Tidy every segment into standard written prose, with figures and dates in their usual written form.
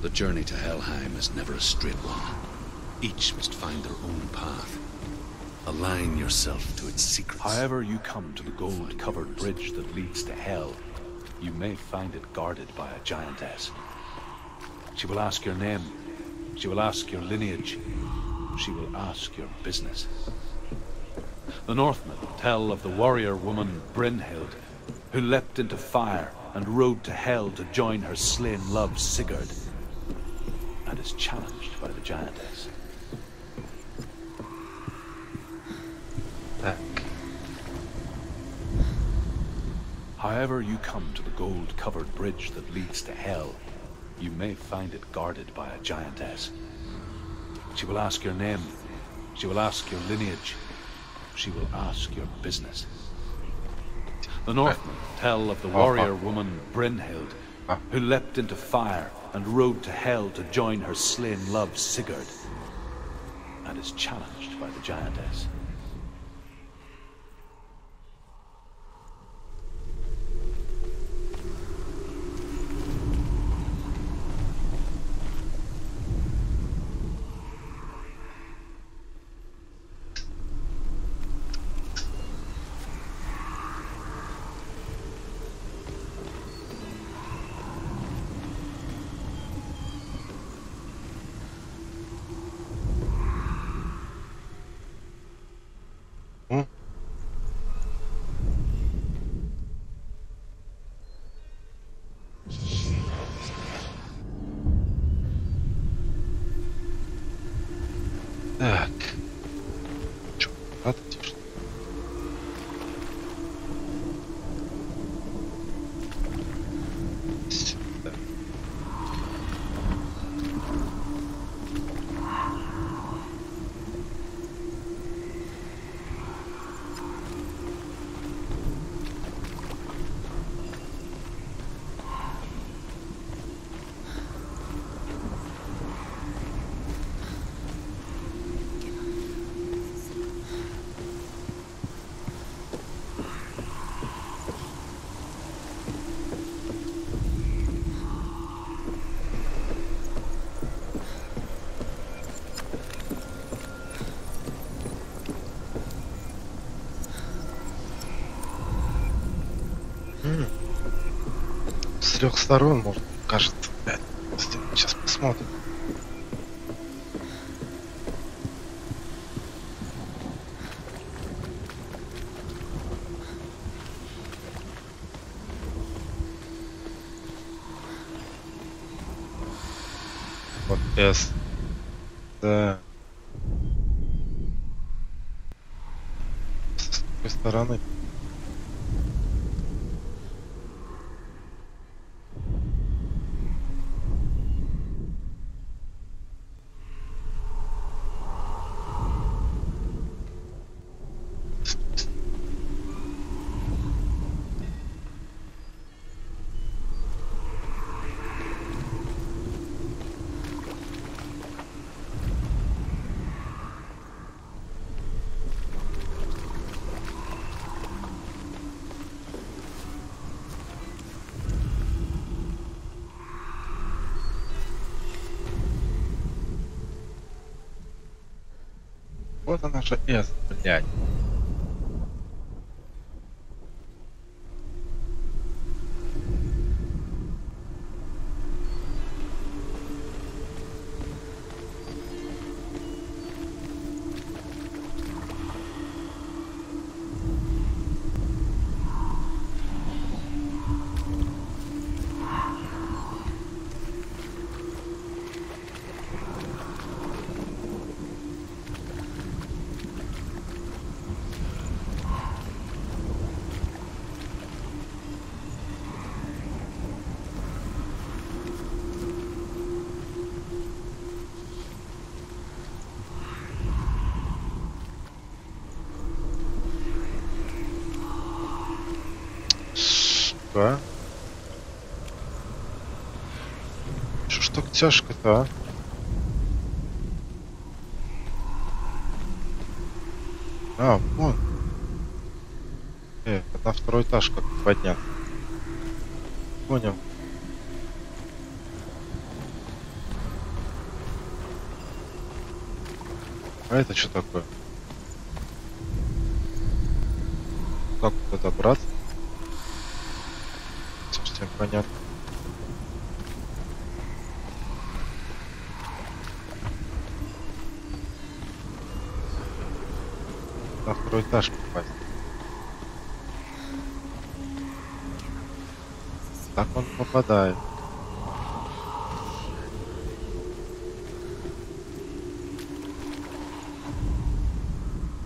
The journey to Helheim is never a straight one. Each must find their own path. Align yourself to its secrets. However you come to the gold-covered bridge that leads to Hell, you may find it guarded by a giantess. She will ask your name. She will ask your lineage. She will ask your business. The Northmen tell of the warrior woman Brynhild, who leapt into fire and rode to Hell to join her slain love Sigurd, and is challenged by the giantess. However you come to the gold-covered bridge that leads to Hell, you may find it guarded by a giantess. She will ask your name. She will ask your lineage. She will ask your business. The Northmen tell of the warrior woman Brynhild, who leapt into fire and rode to Hell to join her slain love Sigurd, and is challenged by the giantess. Так. Чё, отлично. Сюда. С 3 сторон, может, кажется, 5. Сейчас посмотрим. Вот S. Да. С той стороны. Вот она же S, блядь. Да. Что ж так тяжко-то, а? А, вон. На второй этаж как подняться. Понял. А это что такое? Как вот это браться? Совсем понятно. На второй этаж попасть. Так он попадает.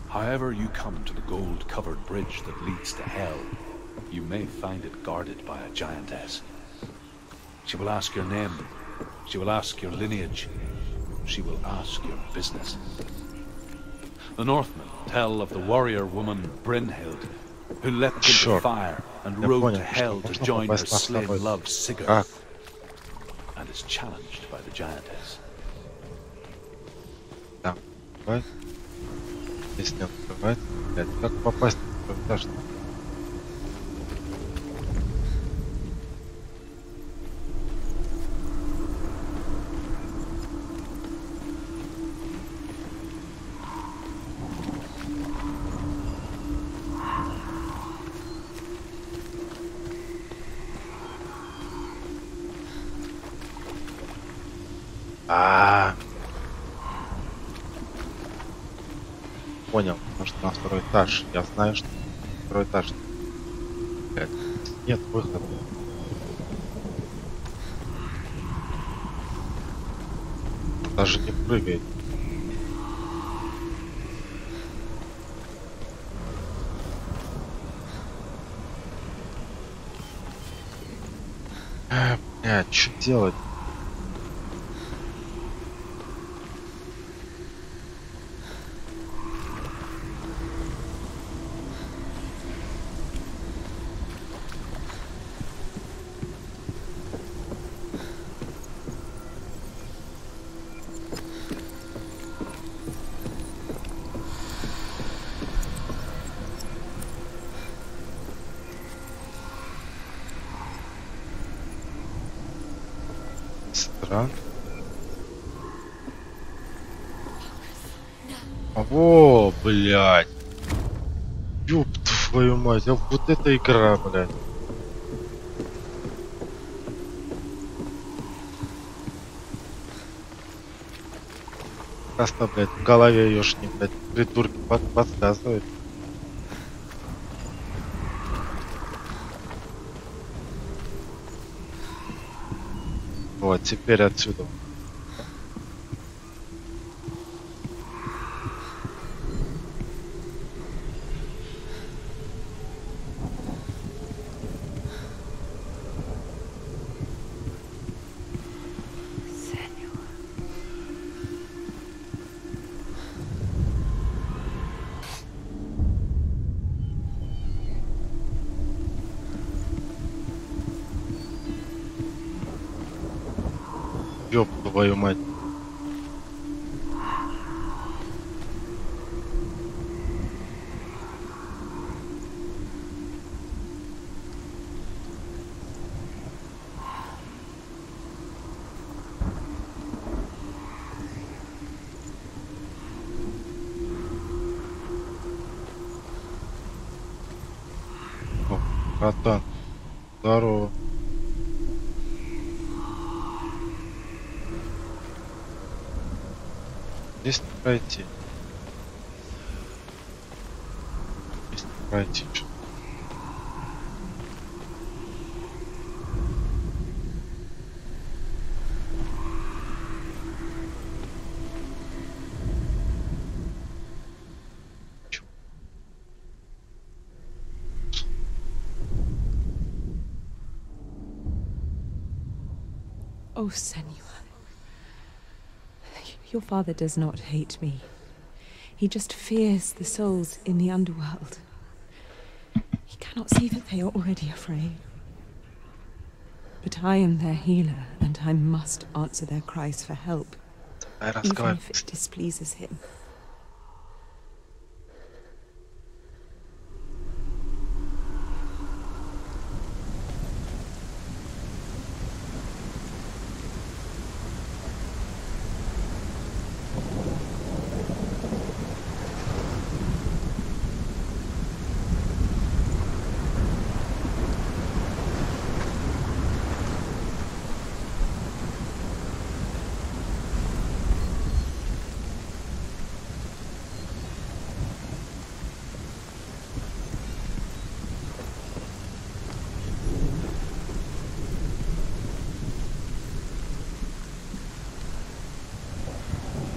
However you come to the gold-covered bridge that leads to hell, you may find it guarded by a giantess. She will ask your name. She will ask your lineage. She will ask your business. The Northmen tell of the warrior woman Brynhild, who leapt into Sure. fire and Я rode понял, to что hell to можно join her попасть на slain второй. love Sigurd, Как? and is challenged by the giantess. Да. Давай. Здесь не открывается. Блядь, как попасть на второй этаж? Понял, потому что на второй этаж. Я знаю, что на второй этаж. Блядь, нет выхода. Он даже не прыгает. Блядь, что делать? Странно. О, блядь. Ёб твою мать, а вот эта игра, блядь. Просто, блядь, в голове ёшни, блядь, придурки подсказывают. Вот, теперь отсюда. Ёб твою мать. О, братан. Здорово. Здесь не пройти. Здесь не пройти. Чё? Чё? Oh, Senua. Your father does not hate me. He just fears the souls in the underworld. He cannot see that they are already afraid. But I am their healer, and I must answer their cries for help, even if it displeases him.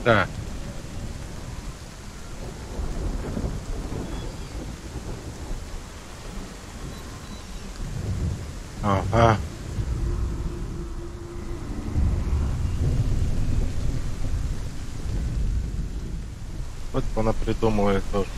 Да. Ага. Вот она придумывает тоже.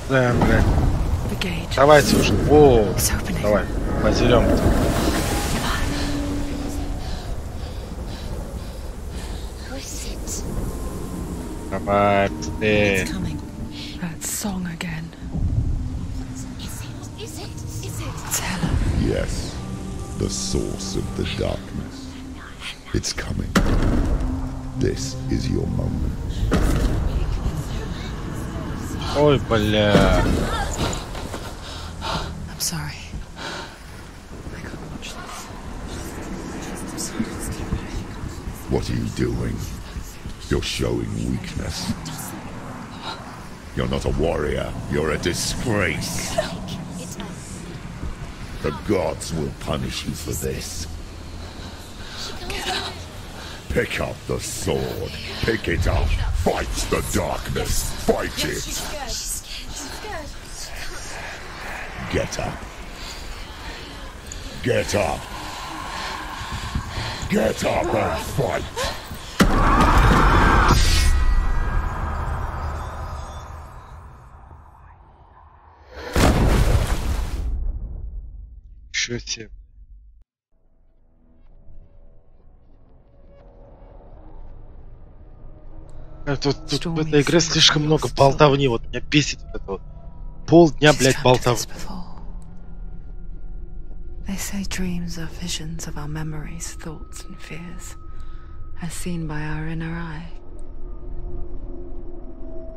Да, блядь. The gate. Давайте уже. О, It's opening. давай, позерем. Who is it? Давай, быстрее. It's coming. That song again. Is it? It's Hela. Yes, the source of the darkness. It's coming. This is your moment. Ой, бля. I'm sorry. I can't watch this. What are you doing? You're showing weakness. You're not a warrior. You're a disgrace. The gods will punish you for this. Pick up the sword. Pick it up. Fight the darkness. Fight it. Get up. Get up. Get up and fight. Чё себе. Тут в этой игре слишком много болтовни, вот меня бесит вот это вот. Полдня, блядь, болтовни. They say dreams are visions of our memories, thoughts and fears, as seen by our inner eye.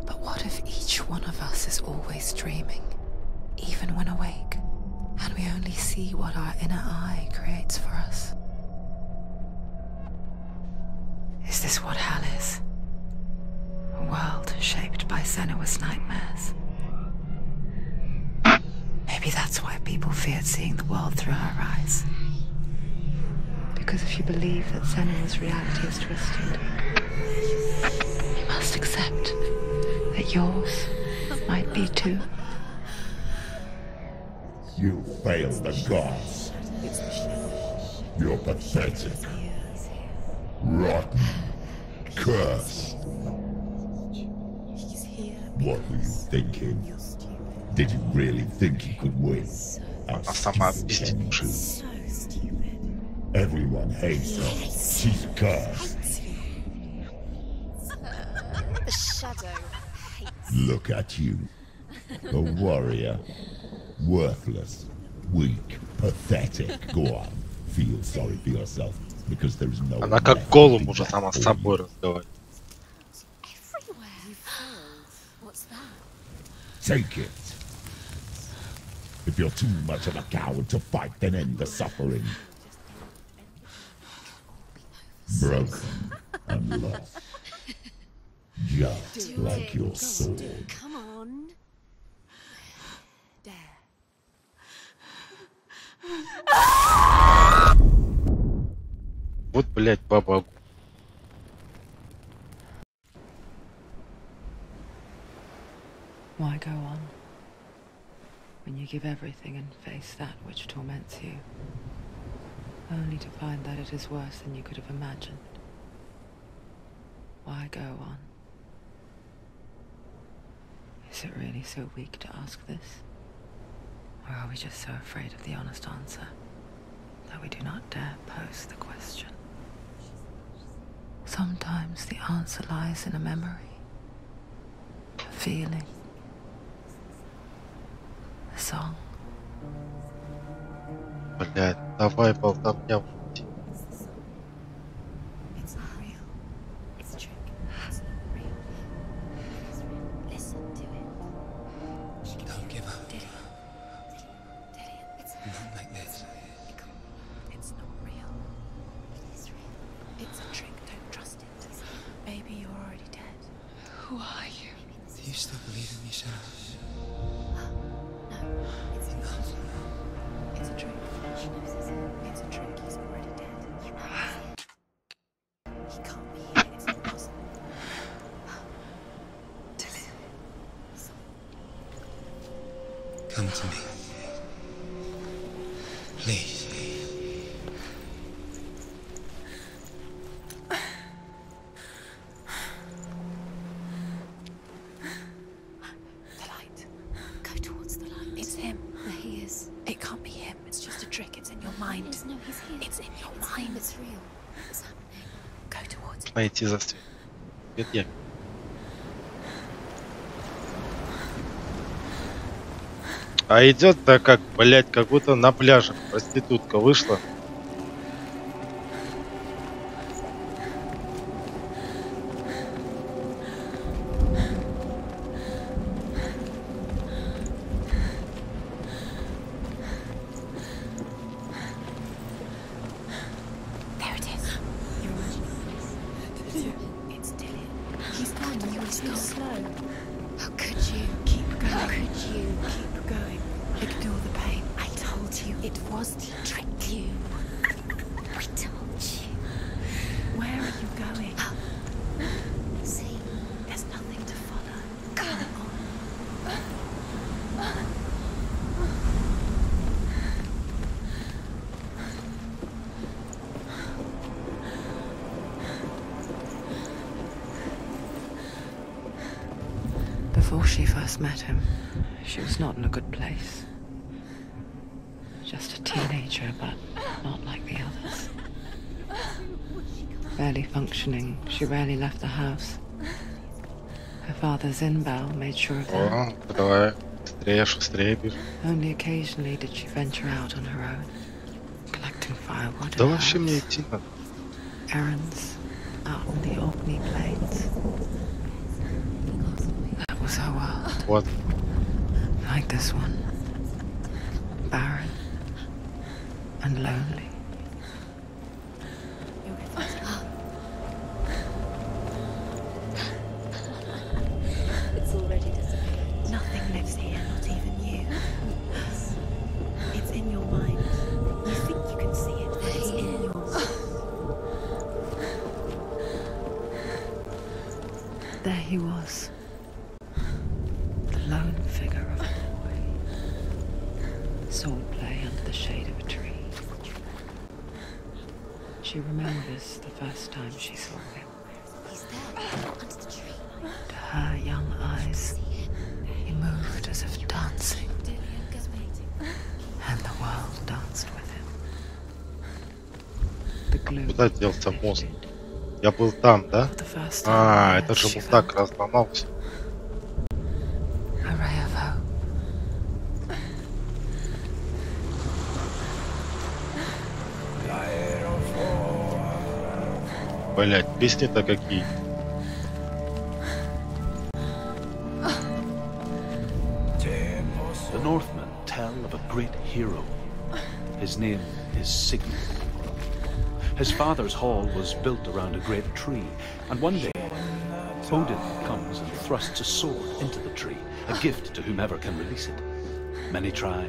But what if each one of us is always dreaming, even when awake, and we only see what our inner eye creates for us? Is this what hell is? A world shaped by Senua's nightmares. Maybe that's why people feared seeing the world through her eyes. Because if you believe that Senua's reality is twisted, you must accept that yours might be too. You fail the gods. You're pathetic. Rotten. Cursed. What were you thinking? Did you really think you could win? Она сама пиздит. Everyone hates her. She's cursed. The shadow hates. Look at you. A warrior. Worthless. Weak. Pathetic. Go on. Feel sorry for yourself. Because there is no Она как голым уже сама с собой разговаривает. What's that? Take it. If you're too much of a coward to fight, then end the suffering. Broken and lost. Just like your sword. Come on. Dare. Вот, блядь, баба. Why go on? When you give everything and face that which torments you, only to find that it is worse than you could have imagined. Why go on? Is it really so weak to ask this? Or are we just so afraid of the honest answer that we do not dare pose the question? Sometimes the answer lies in a memory, a feeling, a song. Блядь, давай болтовня. It's not real. It's a trick. It's not real. Listen to it. Don't give up. Did it? It's Not like this. It's not real. It is real. It's a trick. Don't trust it. Maybe you're already dead. Who are you? Do you still believe in yourself? No, it's not. It's a trick. It's a trick. He's already dead. He can't be here. It's impossible. Come to me. Please. The light. Go towards the light. It's him. There he is. It can't be him. It's just a trick. It's in your mind. No, he's here. It's in your mind. It's real. It's happening. Go towards it. Найти за свет. Нет, я. А идет-то как, блять, как будто на пляже проститутка вышла. There it is. You're imagining this. It's Dillian. He's gone. He's gone. Slow. How could you? Keep going. How could you? Keep going. Ignore the pain. I told you it was to trick you. I told you. Where are you going? See, there's nothing to follow. Come on. Before she first met him, she was not in a good place. Just a teenager, but not like the others. Barely functioning, she rarely left the house. Her father's in-bell made sure of that. О, давай, быстрее, шустрее бежи. Only occasionally did she venture out on her own, collecting firewood Да and вообще мне herbs, идти надо. errands out on the Orkney plains. That was her world, Вот. like this one, barren and lonely. You'll get faster. It's already disappeared. Nothing lives here, not even you. It's in your mind. You think you can see it, but it's in your mind. There he was, the lone figure of a boy. Swordplay under the shade of a tree. She remembers the first time she saw him. He's there, under the tree. To her young eyes, he moved as if dancing, Dillian, get waiting. and the world danced with him. The glue Куда делся мост? lifted. Я был там, да? For the first А, time, это же she мудак felt разломался. a ray of hope. Блять, песни-то какие. The Northmen tell of a great hero. His name is Sigmund. His father's hall was built around a great tree, and one day Odin comes and thrusts a sword into the tree, a gift to whomever can release it. Many try,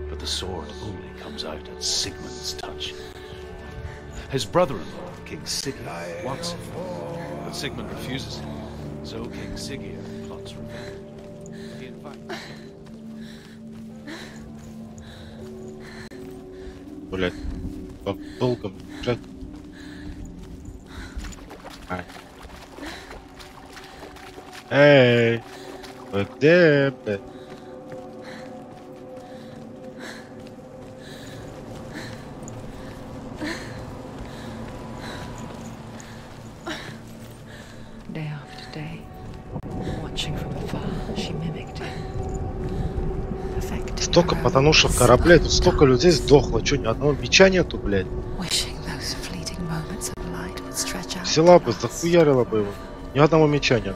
but the sword only comes out at Sigmund's touch. His brother-in-law, King Siggeir, wants it, but Sigmund refuses it, so King Siggeir plots revenge. He invites Блять, как долго бежать. Эй, вы где, блядь? Day after day, watching from afar, she mimicked him. Perfecting Столько her own потонувших кораблей, тут столько людей сдохло. Чё, ни одного меча нету, блядь? wishing those fleeting moments of light would stretch out. Взяла to бы, last. захуярила бы его. Ни одного меча нет.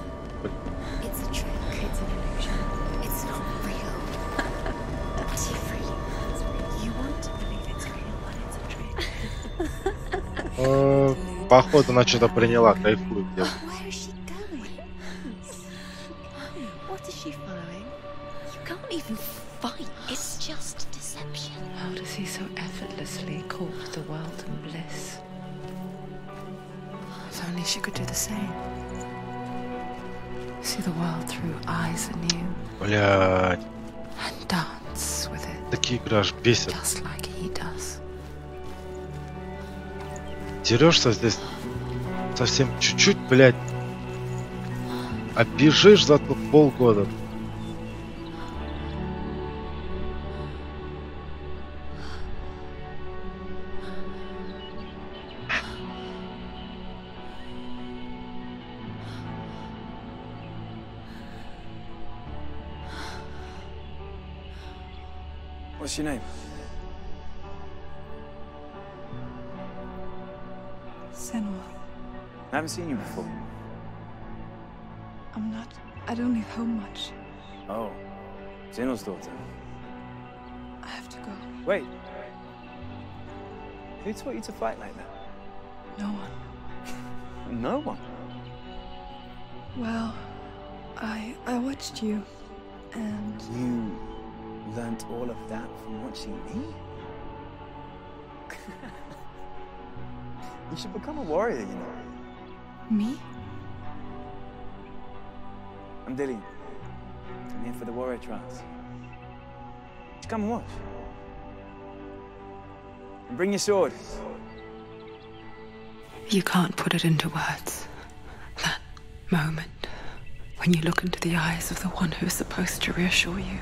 It's a trick. It's an illusion. It's not real. But you want to believe it's real, but it's a trick. Походу, она что-то приняла, кайфует где-то. Where is she going? What is she following? You can't even fight. It's just deception. How does he so effortlessly court the world and bliss? If only she could do the same. See the world through eyes anew Блядь, and dance with it такие игры аж бесят. just like he does. Дерешься здесь совсем чуть-чуть, блядь. А бежишь за тут полгода. What's your name? Senua, I haven't seen you before. I'm not. I don't leave home much. Oh, Zeno's daughter. I have to go. Wait. Who taught you to fight like that? No one. No one. Well, I watched you, and You learnt all of that from watching me? You should become a warrior, you know. me? I'm Dillian. I'm here for the warrior trials. Just come and watch. And bring your sword. You can't put it into words. That moment when you look into the eyes of the one who is supposed to reassure you,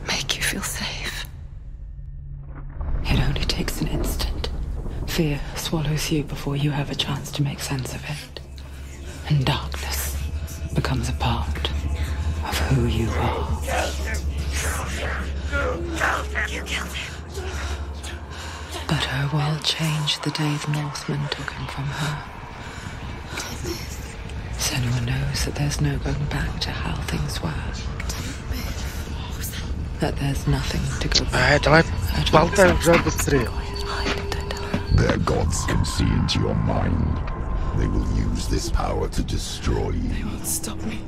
make you feel safe. It only takes an instant. Fear swallows you before you have a chance to make sense of it. And darkness becomes a part of who you are. You killed him. But her world changed the day the Northmen took him from her. Senua knows that there's no going back to how things were. That there's nothing to go back Давай to. болтай уже быстрее. Their gods can see into your mind. They will use this power to destroy They you. won't stop me.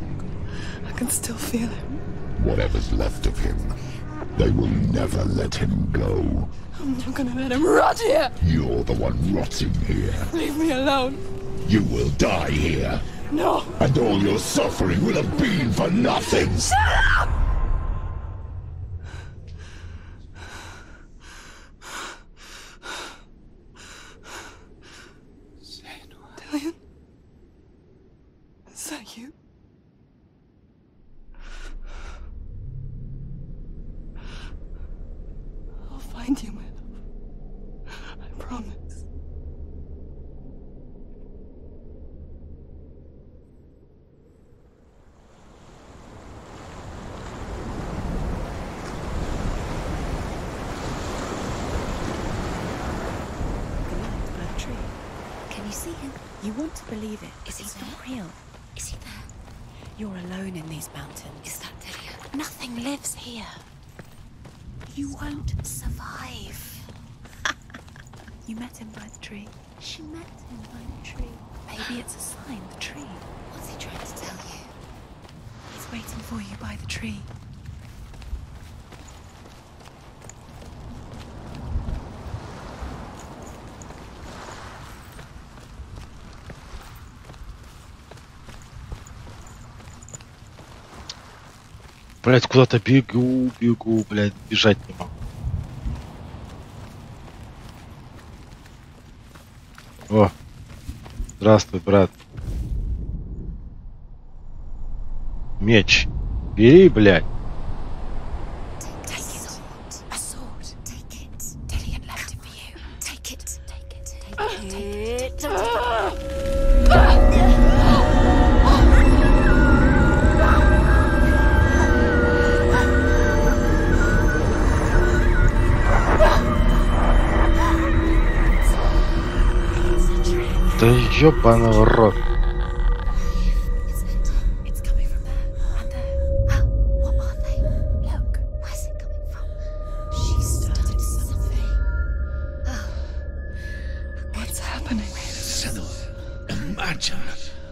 I can still feel him. Whatever's left of him, they will never let him go. I'm not gonna let him rot here. You're the one rotting here. Leave me alone. You will die here. No. And all your suffering will have been for nothing. Dillian? Is that you? I'll find you, my love. I promise. Blood tree. Can you see him? You want to believe it. Is he not real? Is he there? You're alone in these mountains. Is that Dillian? Nothing lives here. You won't survive. You met him by the tree. She met him by the tree. Maybe it's a sign, the tree. What's he trying to tell you? He's waiting for you by the tree. Блять, куда-то бегу, блять, бежать не могу. О, здравствуй, брат. Меч. Бери, блядь. Take it. A sword. Take it. Dillian left it for you. Take it. Take it. Take it. Да ёбаный в рот. It's coming from there and there. What are they? Look, where's it coming from? She started something. What's happening? Senna, imagine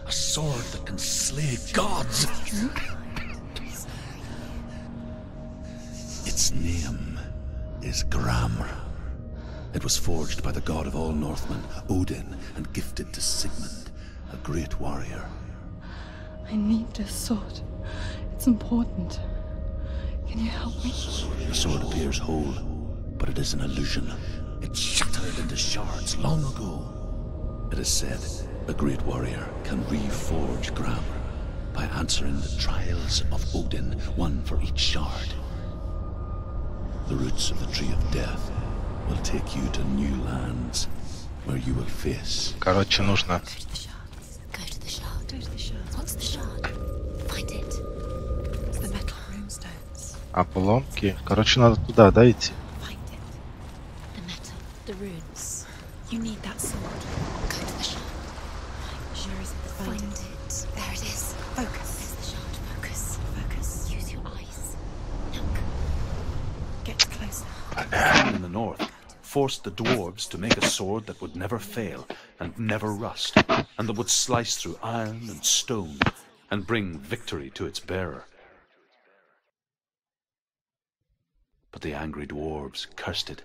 a sword that can slay gods. Its name is Gramr. It was forged by the god of all Northmen, Odin, and gifted to Sigmund, a great warrior. I need this sword. It's important. Can you help me? The sword appears whole, but it is an illusion. It shattered into shards long ago. It is said a great warrior can reforge Gramr by answering the trials of Odin, one for each shard. The roots of the Tree of Death will take you to new lands where you will face. Короче, нужно. Go to the shard. Go to the shard. What's the shard? Find it. It's the metal runestones. Обломки. Короче, надо туда, да, идти? Find it. The metal. The runes. You need that sword. Go to the shard. Sure is the find it. There it is. Focus. There's the shard. Focus. Focus. Use your eyes. Look. Get closer. In the north, forced the dwarves to make a sword that would never fail and never rust, and that would slice through iron and stone and bring victory to its bearer. But the angry dwarves cursed it.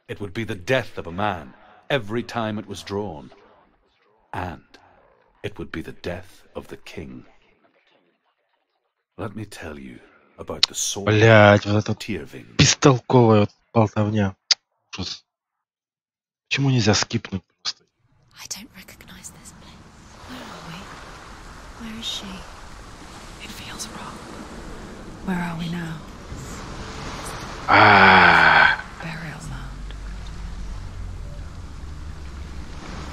It would be the death of a man every time it was drawn, and it would be the death of the king. Let me tell you about the sword Блять, вот это Tyrving. бестолковая вот болтовня. Ужас. Почему нельзя скипнуть просто? I don't recognize this place. Where are we? Where is she? It feels wrong. Where are we now? Burial mound.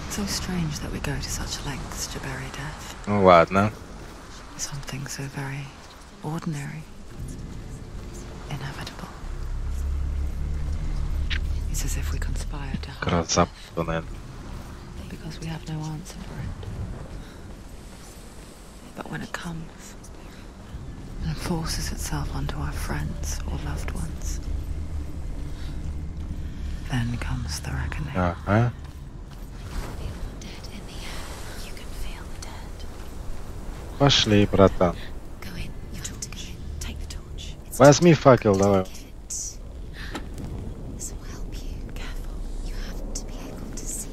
So strange that we go to such lengths to bury death. Ну ладно. Something so very ordinary. Inevitable. It's as if we conspire to hide Красавца, наверное. because we have no answer for it. But when it comes and forces itself onto our friends or loved ones, then comes the reckoning. Ага. Dead in the air. You can feel the dead. Пошли, братан. Go in. You have to go in. Take the torch. It's Возьми факел, давай. This will help you. Careful. You have to be able to see.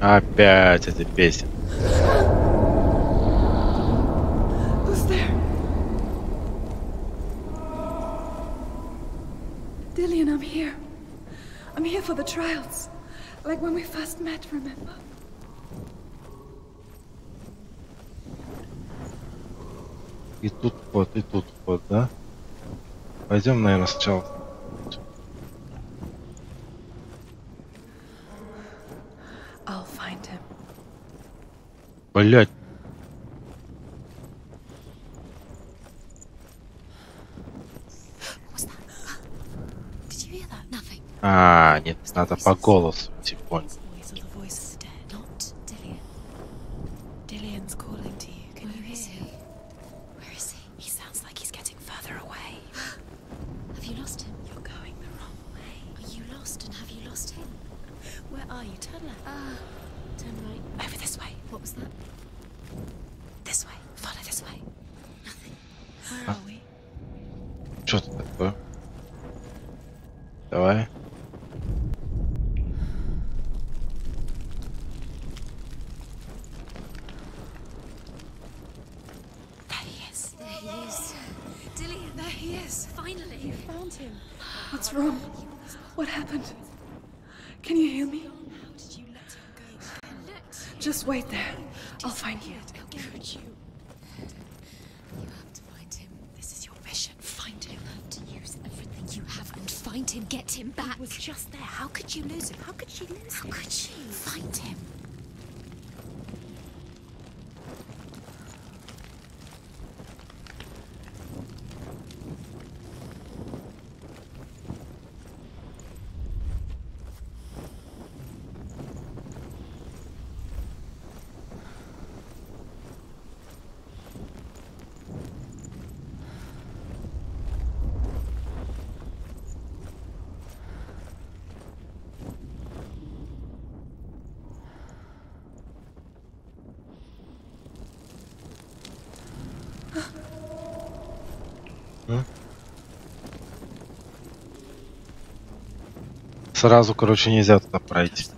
Опять эти песни. Who's there? Dillian, I'm here. I'm here for the trials. Like when we first met, remember? И тут вход, да? Пойдем, наверное, сначала. I'll find him. Блять. What was that? Did you hear that? Nothing. А, нет, надо по голосу идти, понял. Noise of the voice of the dead. Not Dillian. Dillian's calling to you. Can you hear him? Where is he? He sounds like he's getting further away. Have you lost him? You're going the wrong way. Are you lost and have you lost him? Where are you? Turn left. Turn right. Over this way. What was that? This way. Follow this way. Nothing. Where are we? Что тут такое? Давай. There he is. There he is. Dillian, there he is. Finally. You found him. What's wrong? What happened? Can you hear me? How did you let him go? Just wait there. I'll find you. How could you? You have to find him. This is your mission. Find him. You have to use everything you have and find him. Get him back. He was just there. How could you lose him? How could she lose him? How could she? Find him. Сразу, короче, нельзя туда пройти.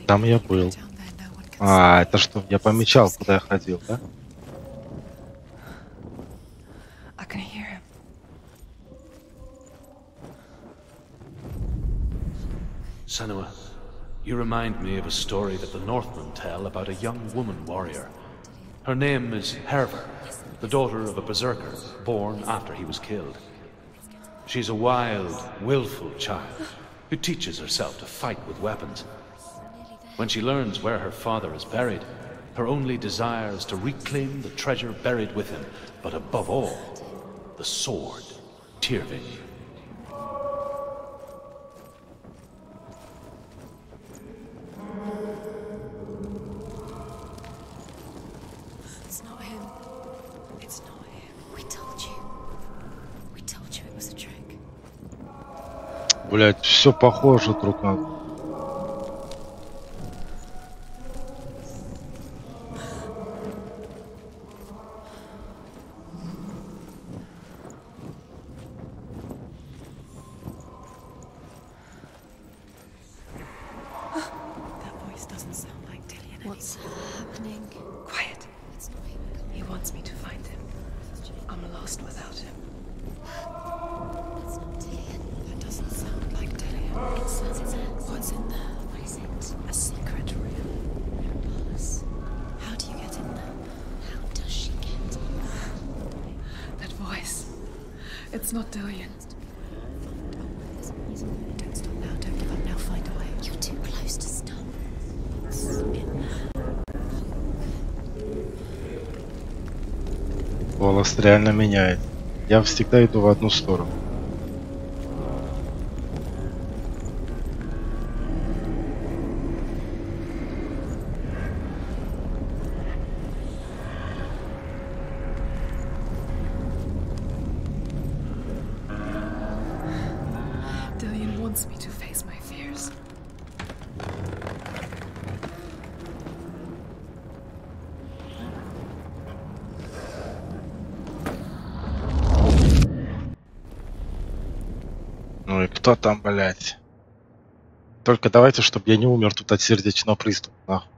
Там я был. А, это что? Я помечал, куда я ходил, да? Senua, you remind me of a story that the Northmen tell about a young woman warrior. Her name is Herver, the daughter of a berserker, born after he was killed. She's a wild, willful child who teaches herself to fight with weapons. When she learns where her father is buried, her only desire is to reclaim the treasure buried with him, but above all, the sword, Tyrving. Блять, все похоже друг на друга. It's not Dillian. Don't stop now, don't give up now, find a way. You're too close to stop. What's in there? Голос реально меняет. Я всегда иду в одну сторону. Ну и кто там, блядь? Только давайте, чтобы я не умер тут от сердечного приступа, нахуй.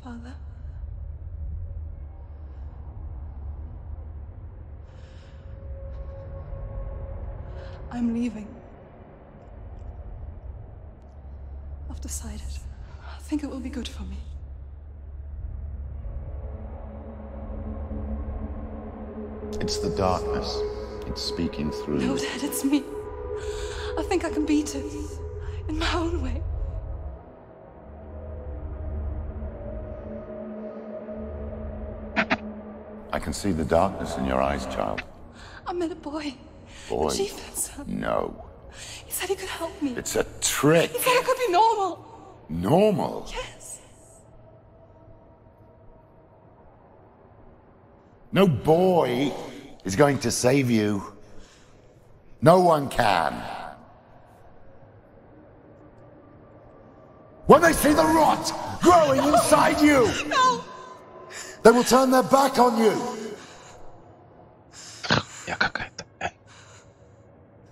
Father? I'm leaving. I've decided. I think it will be good for me. It's the darkness. It's speaking through. No, Dad, it's me. I think I can beat it. In my own way. I can see the darkness in your eyes, child. I met a boy. Boy? The chieftain's son. No. He said he could help me. It's a trick. He said I could be normal. Normal? Yes. No boy is going to save you. No one can. When they see the rot growing inside you, No! they will turn their back on you.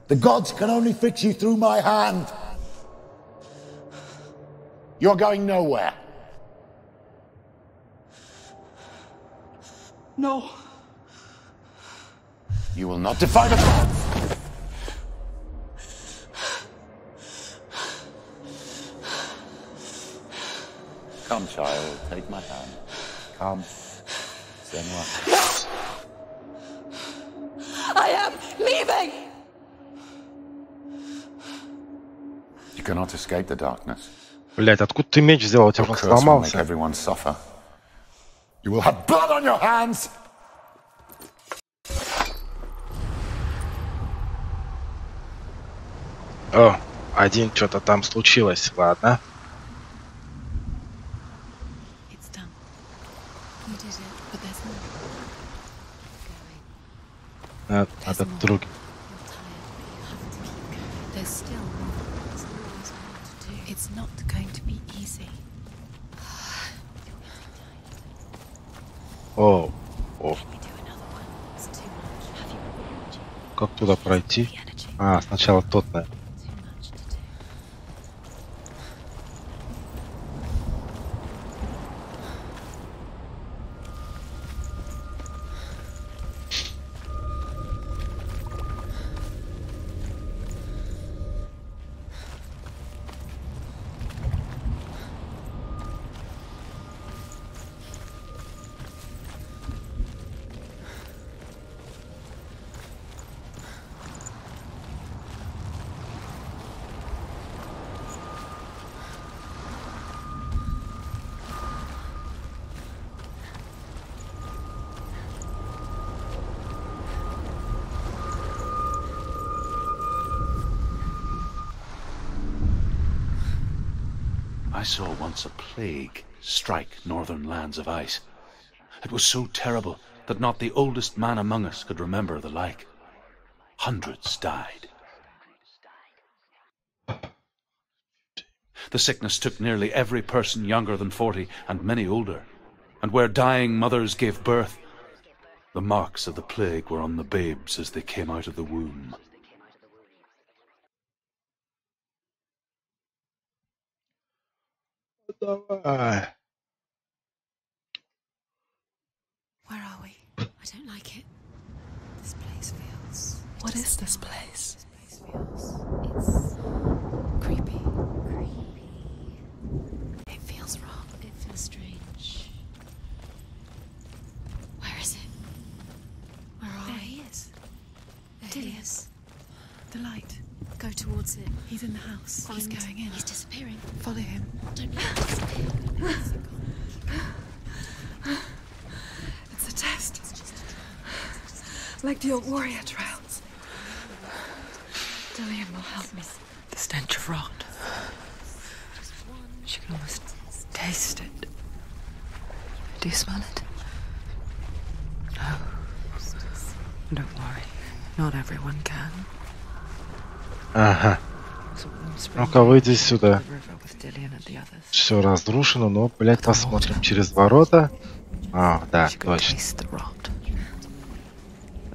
The gods can only fix you through my hand. You're going nowhere. No. You will not defy the gods! Come, child, take my hand. Come. Senua. I am leaving! You cannot escape the darkness. Блять, откуда ты меч взял? У тебя Your же curse will make сломался. everyone suffer. You will have blood on your hands! О, один что-то там случилось, ладно. It's done. You did it, but there's more. Надо другим. You're tired, but you have to keep going. There's still more. There's always more to do. It's not going to be easy. О, о, Can we do another one? It's too much. Have you energy? как туда пройти? The energy. А, сначала тот, наверное. Too much to do. I saw once a plague strike northern lands of ice. It was so terrible that not the oldest man among us could remember the like. Hundreds died. The sickness took nearly every person younger than 40 and many older. And where dying mothers gave birth, the marks of the plague were on the babes as they came out of the womb. Давай. Where are we? I don't like it. This place feels... What is this place? This place feels... It's... creepy. It feels wrong. It feels strange. Where is it? Where are we? There he is. There he is. The light. Go towards it. He's in the house. He's Find- going in. He's disappearing. Follow him. Don't let him disappear. It's a test. Like the old warrior trials. Dillian will help me. The stench of rot. She can almost taste it. Do you smell it? No. Don't worry. Not everyone can. Ага. Ну-ка, выйди сюда. Все разрушено, но, блядь, посмотрим через ворота. А, да, точно.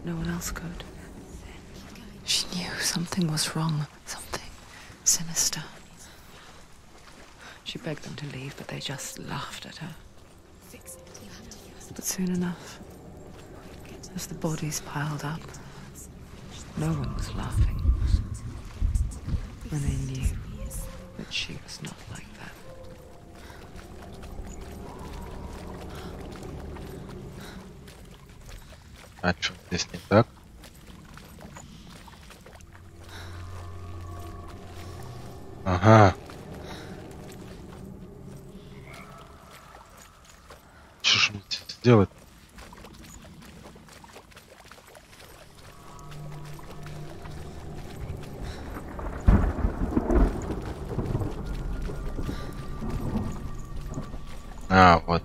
No one else could. She knew something was wrong, something sinister. She begged them to leave, but they just laughed at her. But soon enough, as the bodies piled up, no one was laughing. And they knew that she was not like that. А что здесь не так? Ага. Что ж мне здесь делать? А, вот.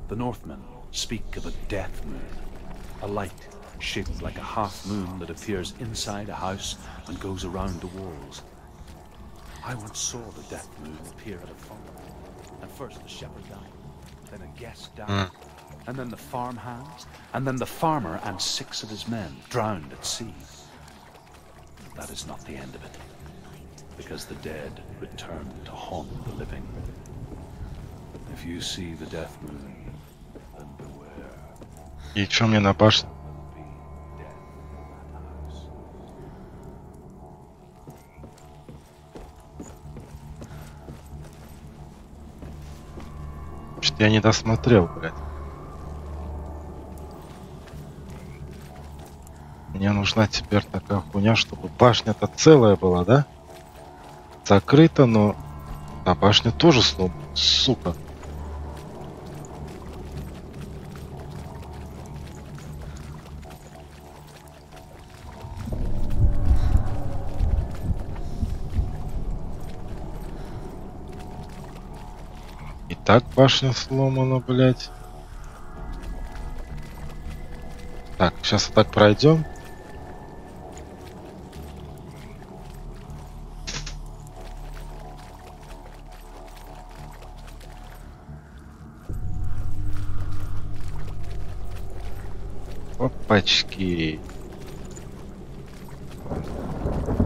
The Northmen speak of a death moon, a light shaped like a half moon that appears inside a house and goes around the walls. I once saw the death moon appear at a funeral, and first the shepherd died, then a guest died. and then the farmhands, and then the farmer and 6 of his men drowned at sea. That is not the end of it, because the dead return to haunt the living. If you see the death moon, then beware. И чё мне на башню? Что-то я не досмотрел, блядь. Мне нужна теперь такая хуйня, чтобы башня-то целая была, да? Закрыта, но... А башня тоже сломана, сука. И так башня сломана, блядь. Так, сейчас вот так пройдем. Опачки.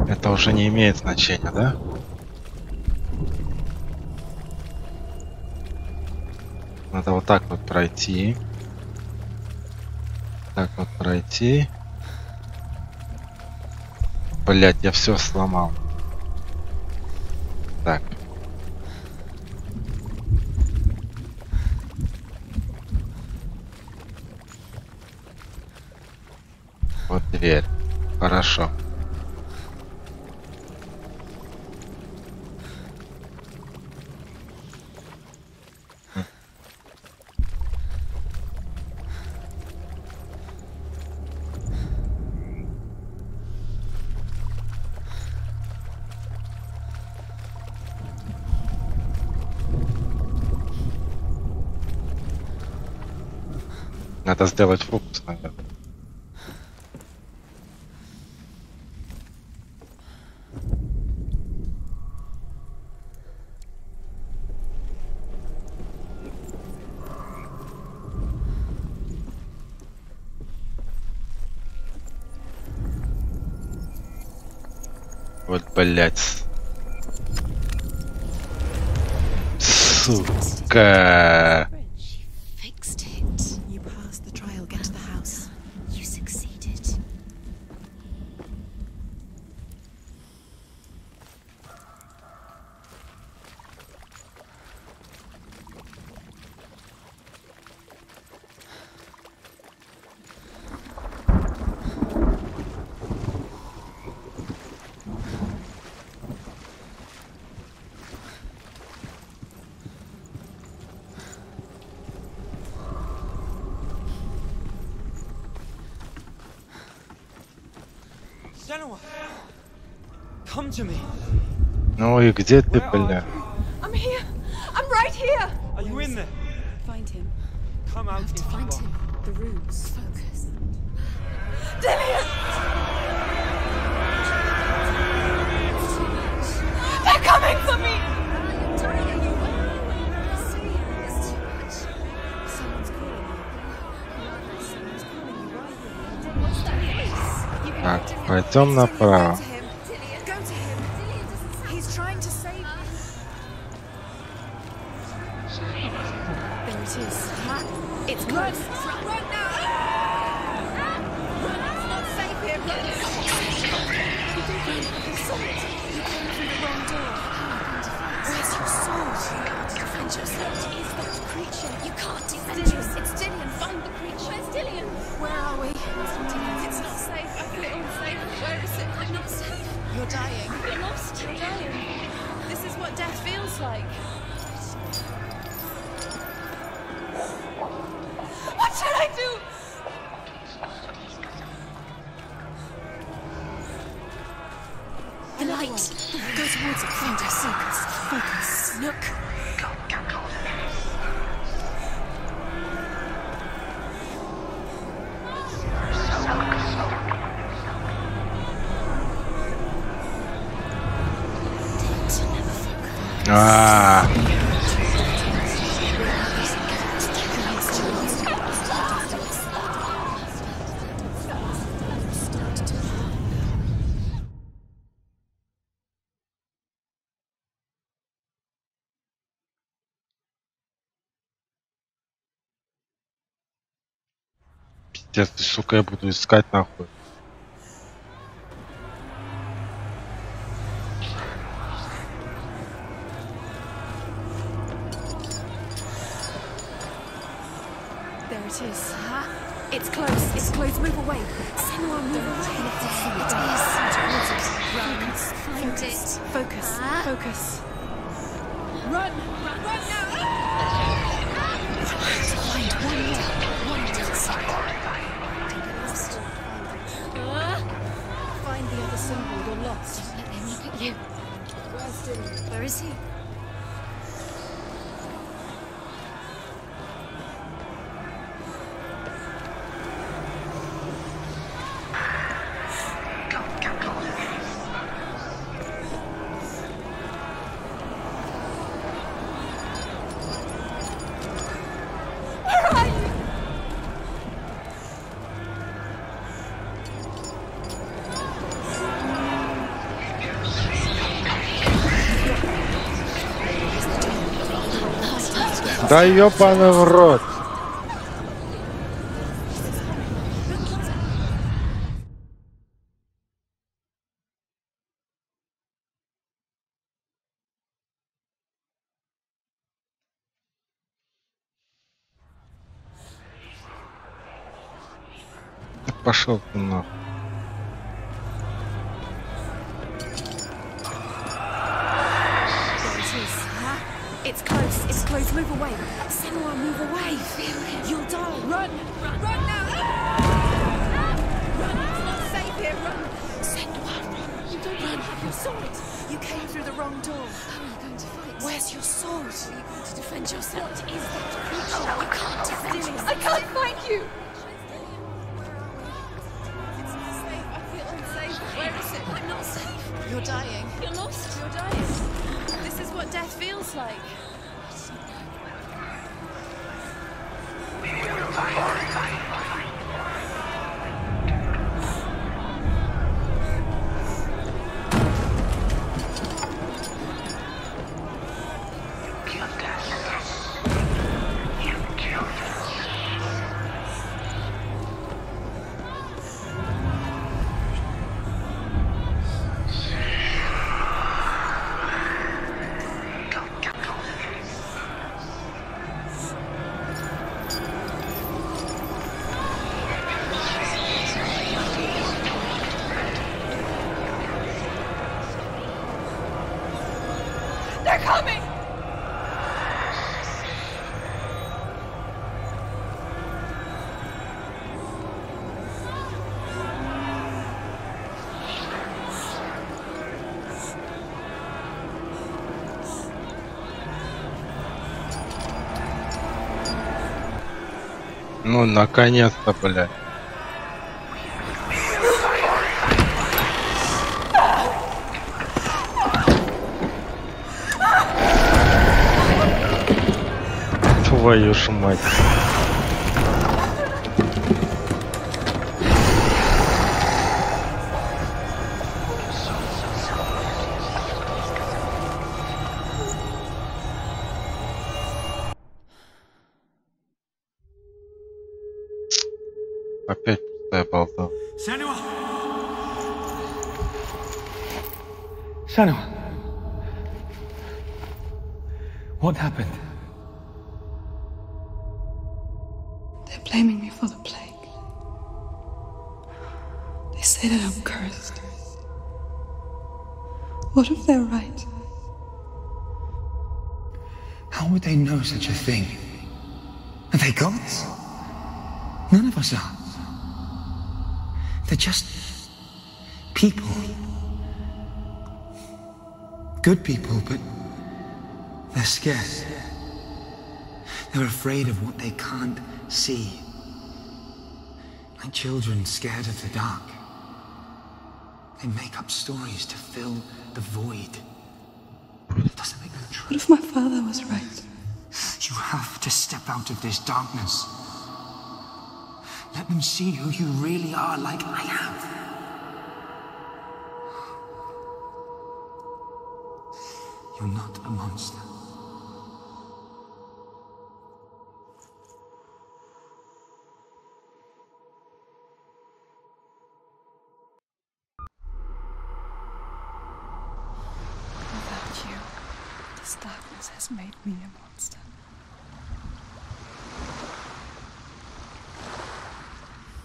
Это уже не имеет значения, да? Надо вот так вот пройти. Так вот пройти. Блять, я все сломал. Так. Вот дверь. Хорошо. Надо сделать фокус, наверное. Вот, блять. Сука. Ну и где ты, бля? I'm here. I'm right here. Are you in there? Find him. Come out. To find him. The roots. Focus. Dillian! They're coming for me. Так, пойдем направо. Если, сука, я буду искать нахуй. There it is. Huh? It's close. It's close. Move away. Senua, move away. It is. Focus. Find it. Focus. Focus. Run! Run now! Find one more. Sorry. Don't get lost. Find the other symbol. You're lost. Don't let them look at you. Where's Dylan? Where is he? Да ёбаный в рот! Да пошел ты нахуй. It's close. It's close. Move away. Senua, move away. You'll die. Run. Run now. Run. It's not safe here. Run. Senua, run. You don't have your sword. You came through the wrong door. How are you going to fight? Where's your sword? Are you going to defend yourself? What is that creature? I can't defend yourself. I can't find you. It's not safe. I feel unsafe. Where is it? I'm not safe. You're dying. You're lost. You're dying. This is what death feels like. They're coming! Ну, наконец-то, блядь. Твою ж мать. Опять пустая болта. Senua! Senua! What happened? They're blaming me for the plague. They say that I'm cursed. What if they're right? How would they know such a thing? Are they gods? None of us are. They're just people. Good people, but they're scared. They're afraid of what they can't see. Like children scared of the dark. They make up stories to fill the void. It doesn't make them true. What if my father was right? You have to step out of this darkness. Let them see who you really are, like I have. You're not a monster. This darkness has made me a monster.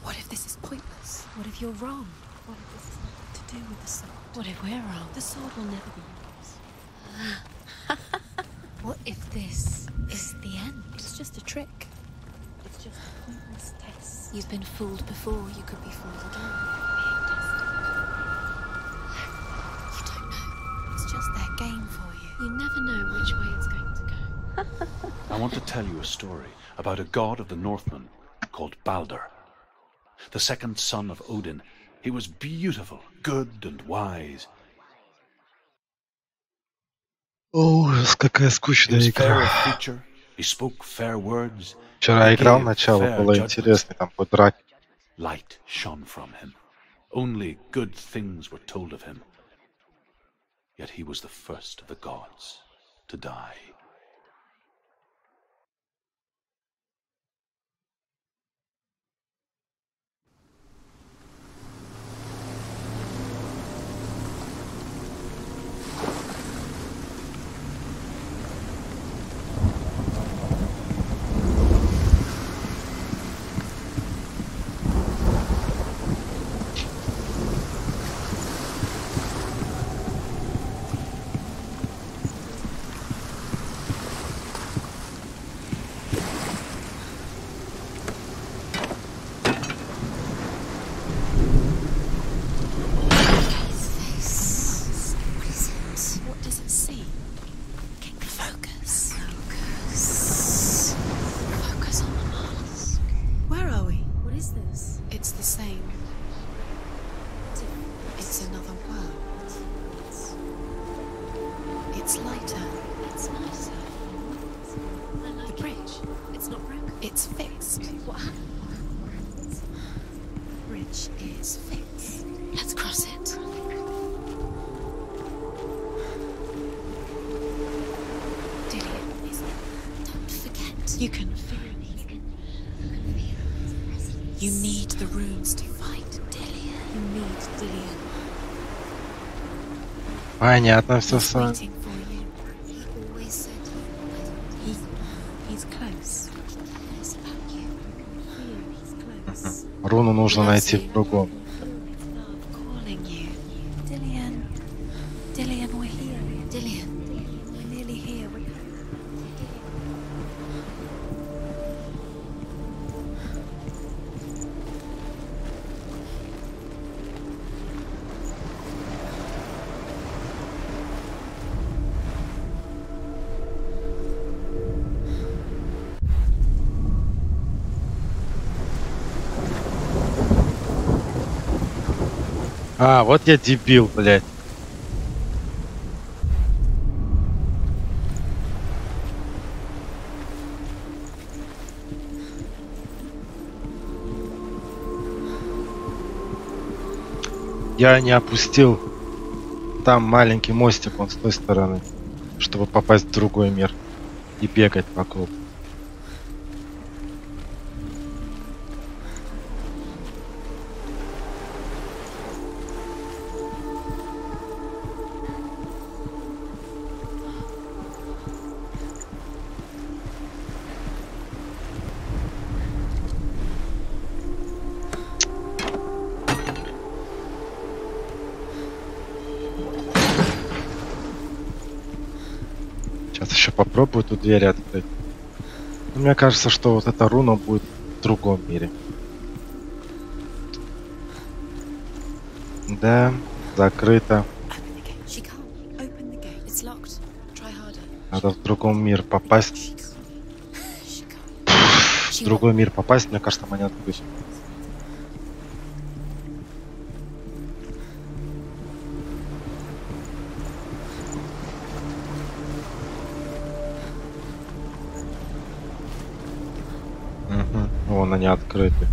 What if this is pointless? What if you're wrong? What if this is nothing to do with the sword? What if we're wrong? The sword will never be yours. What if this is the end? It's just a trick. It's just a pointless test. You've been fooled before, you could be fooled again. You don't know. It's just their game for you. You never know which way it's going to go. I want to tell you a story about a god of the Northmen called Balder. The second son of Odin. He was beautiful, good and wise. Ужас, какая He скучная was fair игра. of feature, he spoke fair words. Вчера he играл, gave начало fair было judgments. интересно, там по драке. Light shone from him. Only good things were told of him. Yet he was the first of the gods to die. You can feel it. You need the runes to fight Dillion. You need Dillion. Понятно все He's сам. waiting for you. He always said he's close. He cares about you. He's close. Руну нужно найти в другом. Love calling you. Dillion. Dillion, we're here. Dillion. We're nearly here. We're А, вот я дебил, блядь. Я не опустил там маленький мостик, он с той стороны, чтобы попасть в другой мир и бегать по кругу. Сейчас еще попробую эту дверь открыть. Но мне кажется, что вот эта руна будет в другом мире. Да, закрыто. Надо в другом мир попасть. В другой мир попасть, мне кажется, монет будет. Вон они открыты.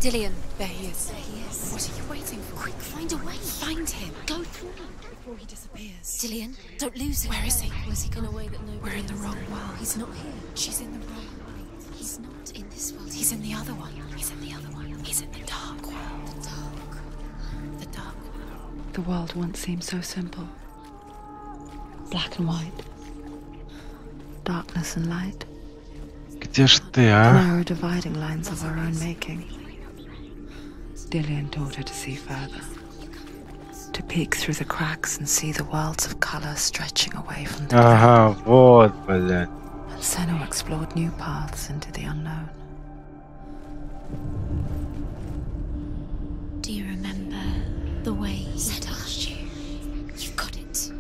Dillion, there he is. There he is. What are you waiting for? Quick, find a way. Find him. Go through before he disappears. Dillion, don't lose him. Where is he? Where's he gone? In a way that nobody. We're in the wrong world. He's not here. She's in the wrong world. He's not in this world. He's in the other one. He's in the other one. He's in the dark world. The dark. The dark world. The world once seemed so simple. Black and white. Darkness and light. Где ж ты, а? Narrow dividing lines of our own making. Dillion taught her to see further. To peek through the cracks and see the worlds of color stretching away from the ground. Ага, вот, блядь. And Senna explored new paths into the unknown. Do you remember the way he touched you? You got it.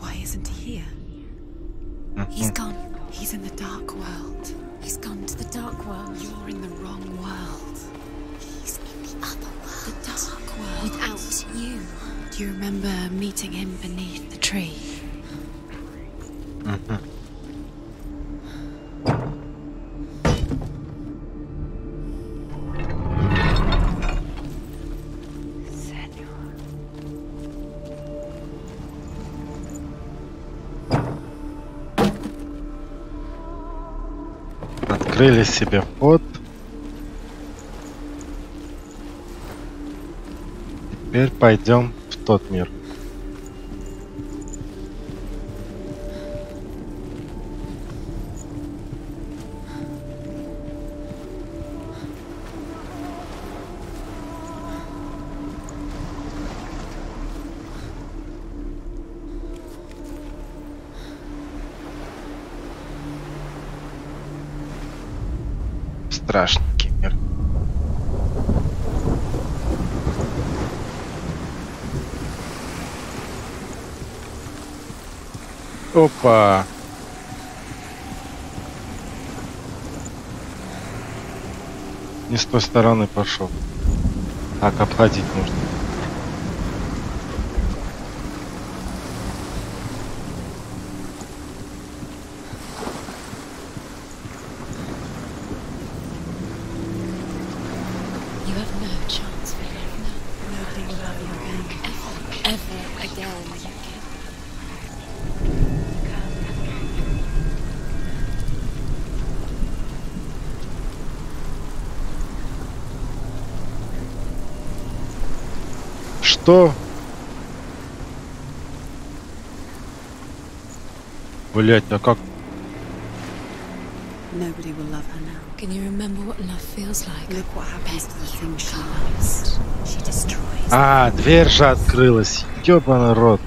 Why isn't he here? He's gone. He's in the dark world. He's gone to the dark world. You're in the wrong world. He's in the other world. The dark world. Without you. Do you remember meeting him beneath the tree? Открыли себе вход. Теперь пойдем в тот мир. Страшненький мир. Опа! Не с той стороны пошел. Так, обходить нужно. You have no chance for love now. Nobody will love you again. Ever again. Что? Блять, а как? Nobody will love her now. Can you remember what love feels like? Look what happens to the things she loves. She destroys. А, дверь же открылась. Ёбаный рот.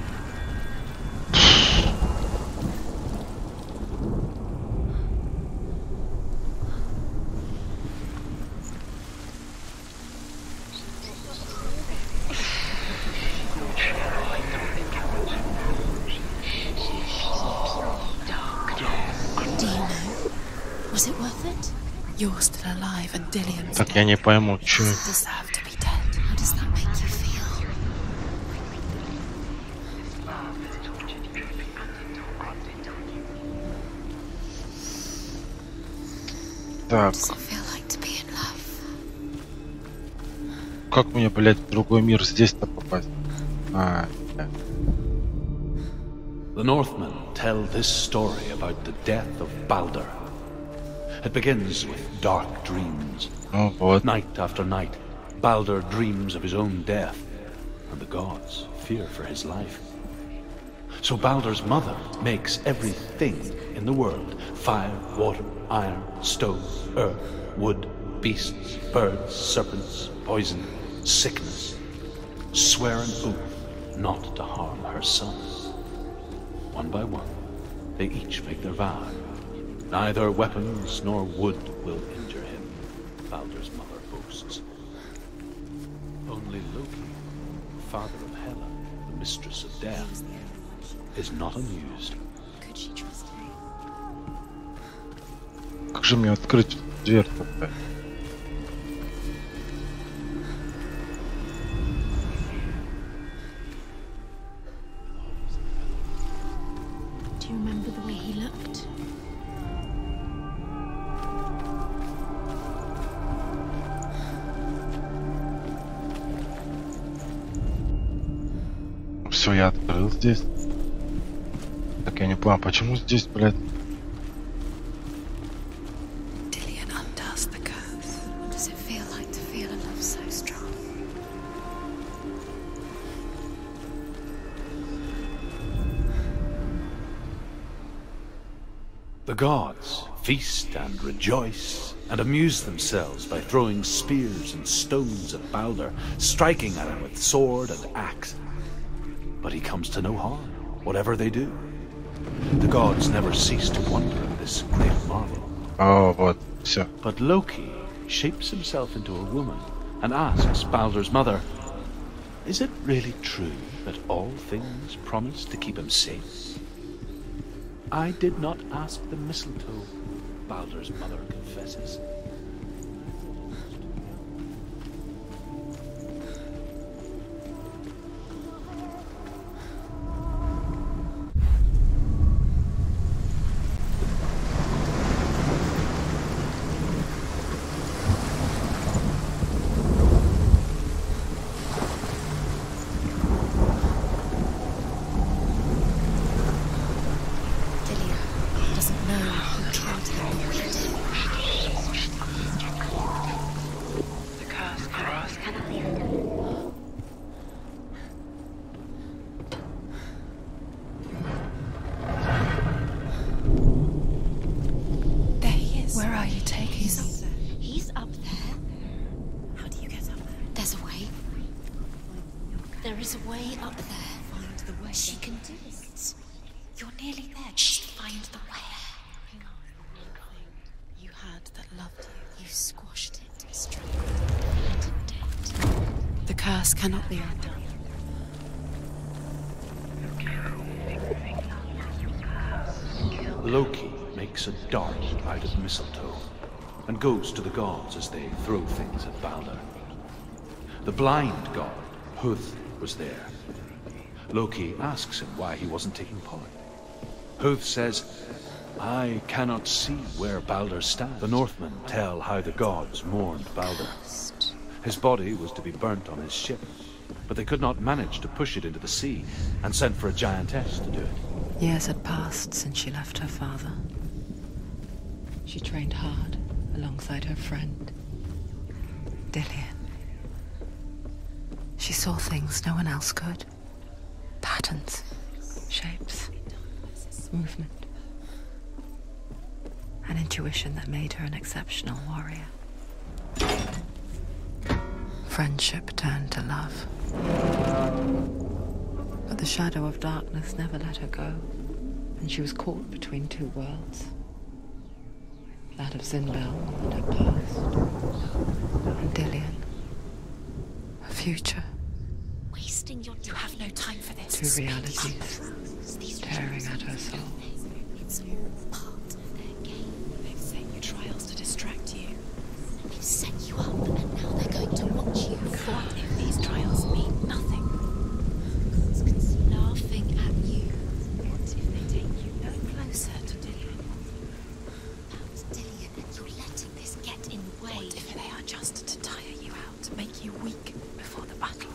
Do you know? Was it worth it? You're still alive and Dillion's Так я не пойму, чё. deserve to be dead. How does that make you feel? Так, Does it feel like to be in love? как мне, блять, в другой мир здесь-то попасть? А, блядь. The Northmen tell this story about the death of Baldur. It begins with dark dreams. Ну вот. Night after night, Baldur dreams of his own death, and the gods fear for his life. So Baldur's mother makes everything in the world: fire, water, iron, stone, earth, wood, beasts, birds, serpents, poison, sickness, swear an oath not to harm her son. One by one, they each make their vow. Neither weapons nor wood will injure him, Baldur's mother boasts. Only Loki, father of Hela, the mistress of death, is not amused. Could she trust him? Как же мне открыть дверь-то, блядь? Do you remember the way he looked? все, я открыл здесь. Так я не понял, почему здесь, блядь? Dillian undoes the curse. What does it feel like to feel a love so strong? The gods feast and rejoice and amuse themselves by throwing spears and stones at Balder, striking at him with sword and axe. But he comes to no harm, whatever they do. The gods never cease to wonder at this great marvel. О, вот, все. But Loki shapes himself into a woman and asks Balder's mother, "Is it really true that all things promise to keep him safe?" "I did not ask the mistletoe," Balder's mother confesses. Cannot be undone. Loki makes a dart out of mistletoe and goes to the gods as they throw things at Balder. The blind god, Huth, was there. Loki asks him why he wasn't taking part. Huth says, "I cannot see where Balder stands." The Northmen tell how the gods mourned Balder. His body was to be burnt on his ship, but they could not manage to push it into the sea and sent for a giantess to do it. Years had passed since she left her father. She trained hard alongside her friend, Dillian. She saw things no one else could. Patterns, shapes, movement. An intuition that made her an exceptional warrior. Friendship turned to love. But the shadow of darkness never let her go, and she was caught between two worlds. That of Zindel and her past, and Dillian, her future. Wasting your time. You have no time for this. Two realities tearing at her soul. It's all part of their game. They've set you trials to distract you. They've set you up, and now they're going to watch you. What if these trials mean nothing? Laughing at you. What if they take you no closer to Dillian? About Dillian, and you're letting this get in the way. What if they are just to tire you out, to make you weak before the battle?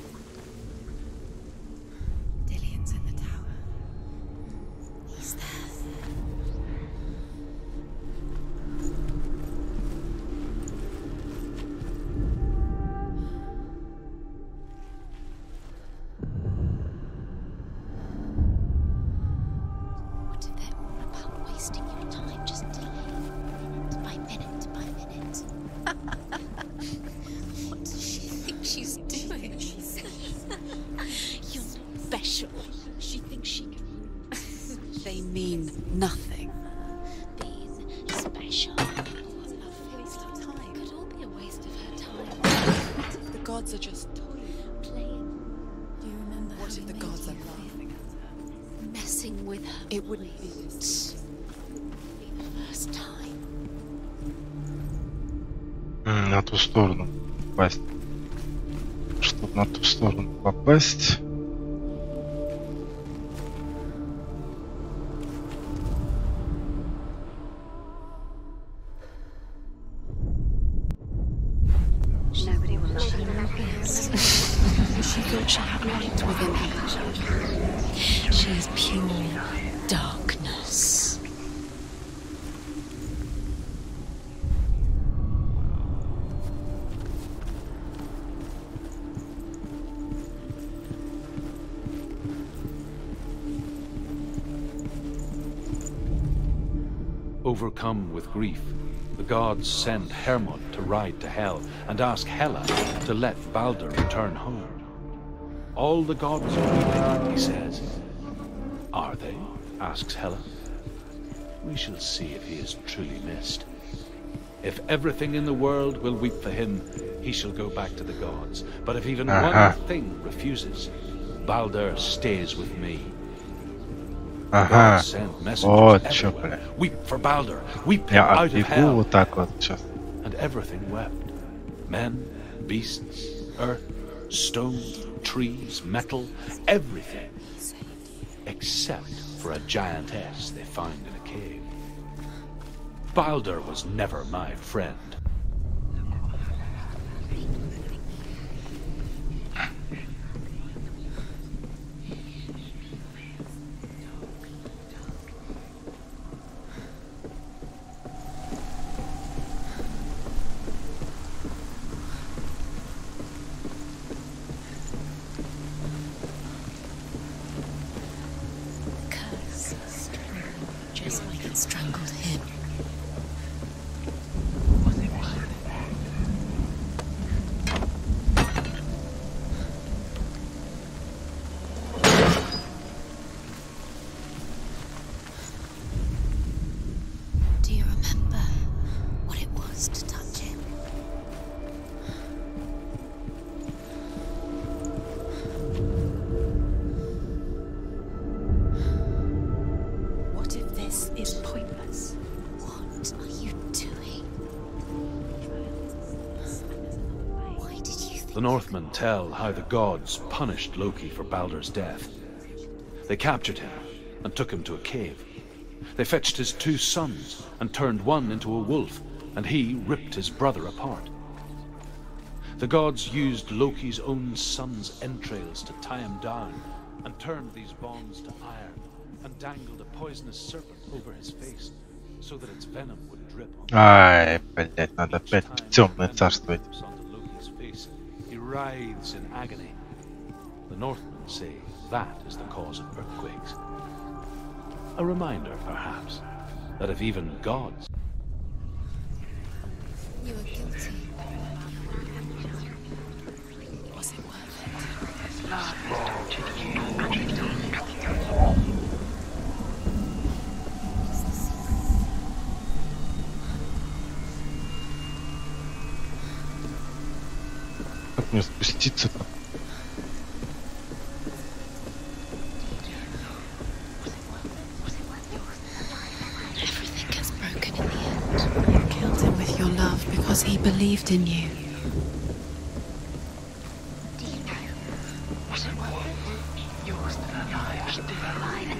Dillian's in the tower. He's there. Nothing. Being special. What a waste of time. It could all be a waste of her time. The gods are just playing. Do you remember? What if the gods are laughing at her? Messing with her. It wouldn't be this. Be the first time. На ту сторону попасть. Чтобы на ту сторону попасть. She thought she had light within her. She is pure darkness. Overcome with grief, the gods send Hermod to ride to Hell and ask Hela to let Baldur return home. All the gods are weeping, he says. Are they? Asks Hela. We shall see if he is truly missed. If everything in the world will weep for him, he shall go back to the gods. But if even one thing refuses, Baldur stays with me. Ага. Вот чё, бля. Weep for Baldur. Weep him Я out of отбегу hell. вот так вот сейчас. And everything wept. Men, beasts, earth, stone, trees, metal, everything. Except for a giantess they find in a cave. Baldur was never my friend. Just like it strangled him. Do you remember what it was to touch him? What if this is pointless? What are you doing? Why did you think... The Northmen tell how the gods punished Loki for Baldur's death. They captured him and took him to a cave. They fetched his 2 sons and turned one into a wolf, and he ripped his brother apart. The gods used Loki's own son's entrails to tie him down and turned these bonds to iron and dangled a poisonous serpent over his face so that its venom would drip. Ай, блять, надо опять в темное царство идти. Onto Loki's face, he writhes in agony. The Northmen say that is the cause of earthquakes. A reminder, perhaps, that if even gods... You were guilty. Was it worth Как мне спуститься-то? Everything gets broken in the end. You killed him with your love because he believed in you. Do you know? Was it worth it? You're still alive. Still alive.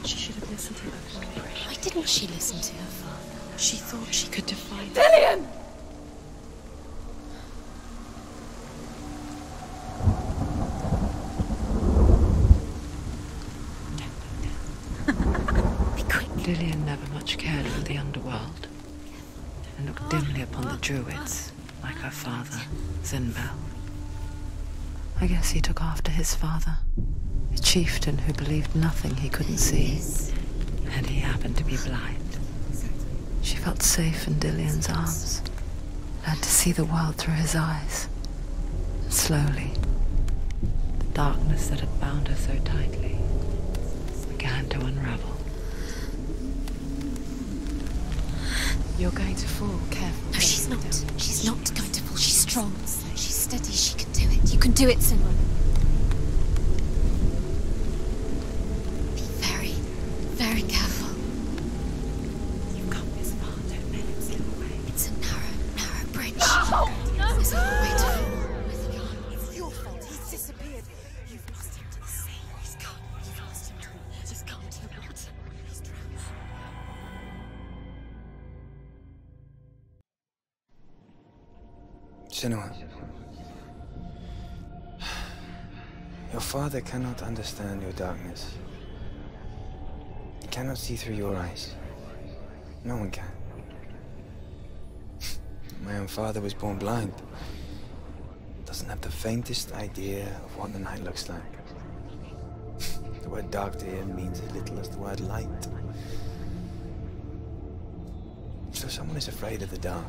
She should have listened to her father. Why didn't she listen to her father? She thought she could define Dillion! Dillion never much cared for the underworld and looked dimly upon the druids, like her father, Zinbel. I guess he took after his father, a chieftain who believed nothing he couldn't see, and he happened to be blind. She felt safe in Dillion's arms, learned to see the world through his eyes. And slowly, the darkness that had bound her so tightly began to unravel. You're going to fall, careful. No, she's not. She's not going to fall. She's strong. She's steady. She can do it. You can do it, Simon. Be very, very careful. You've come this far. Don't let him slip away. It's a narrow bridge. No! There's a long way to fall. It's your fault. He's disappeared. Senua, your father cannot understand your darkness. He cannot see through your eyes. No one can. My own father was born blind. Doesn't have the faintest idea of what the night looks like. The word dark to him means as little as the word light. So someone is afraid of the dark.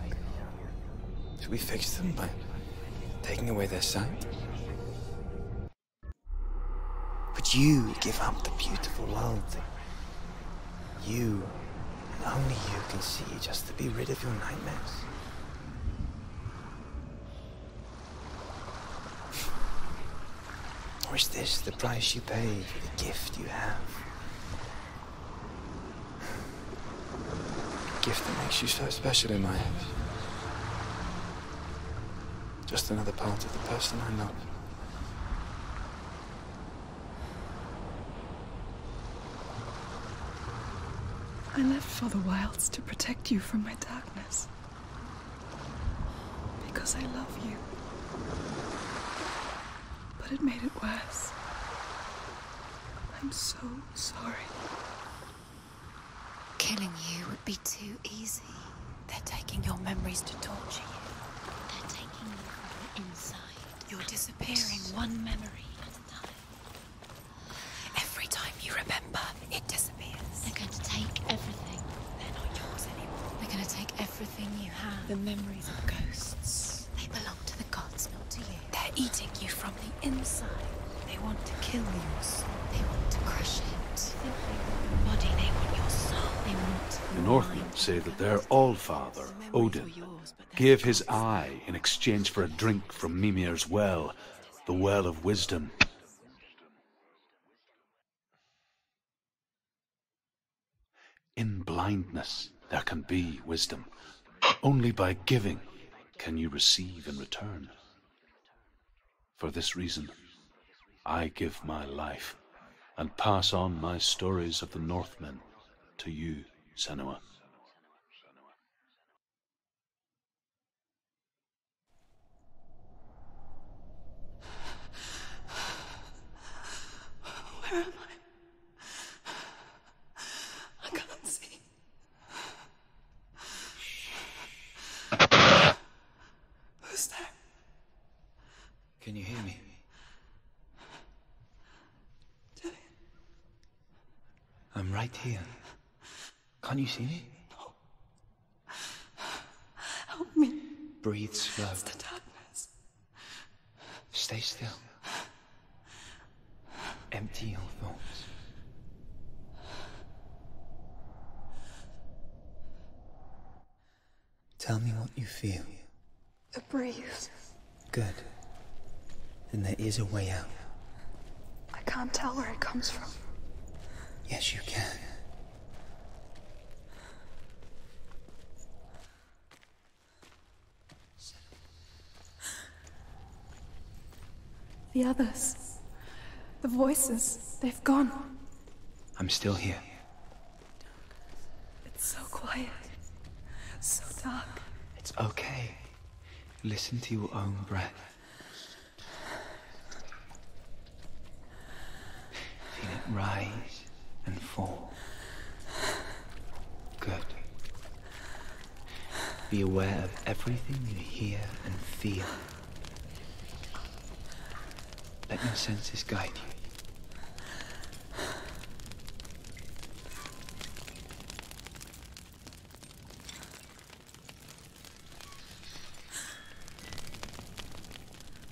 Should we fix them by taking away their sight? Would you give up the beautiful world that you, and only you, can see just to be rid of your nightmares? Or is this the price you pay for the gift you have? A gift that makes you so special in my eyes. Just another part of the person I love. I left for the wilds to protect you from my darkness. Because I love you. But it made it worse. I'm so sorry. Killing you would be too easy. They're taking your memories to torture you. They're taking you from the inside. You're disappearing one memory at a time. Every time you remember, it disappears. They're going to take everything. They're not yours anymore. They're going to take everything you have. The memories of ghosts. They belong to the gods, not to you. They're eating you from the inside. They want to kill your soul. They want to crush it. They want your body. They want your soul. They want The Northmen say that their Allfather, Odin, gave his eye in exchange for a drink from Mimir's well, the Well of Wisdom. In blindness, there can be wisdom. Only by giving can you receive in return. For this reason, I give my life and pass on my stories of the Northmen to you, Senua. Where am I? I can't see. Who's there? Can you hear me? Dillian. I'm right here. Can't you see me? No. Help me. Breathe slow. It's the darkness. Stay still. Empty your thoughts. Tell me what you feel. The breeze. Good. Then there is a way out. I can't tell where it comes from. Yes, you can. The others. The voices. They've gone. I'm still here. It's so quiet. So dark. It's okay. Listen to your own breath. Feel it rise and fall. Good. Be aware of everything you hear and feel. Let your senses guide you.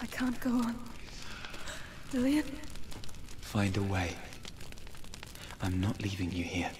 I can't go on. Dillian? Find a way. I'm not leaving you here.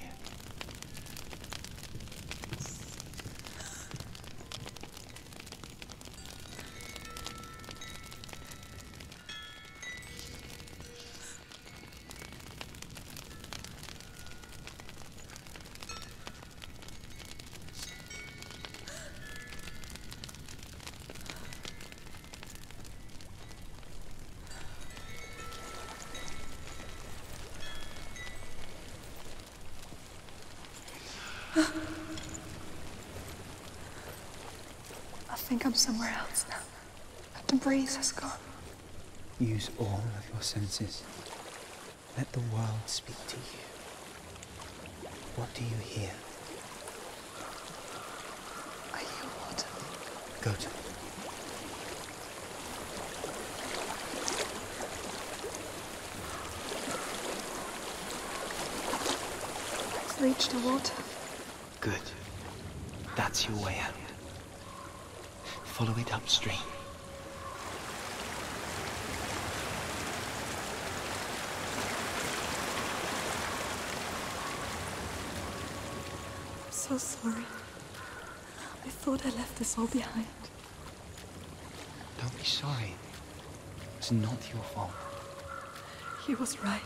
I think I'm somewhere else now. The breeze has gone. Use all of your senses. Let the world speak to you. What do you hear? I hear water. Go to it. I've reached the water. Good. That's your way out. Follow it upstream. I'm so sorry. I thought I left this all behind. Don't be sorry. It's not your fault. He was right.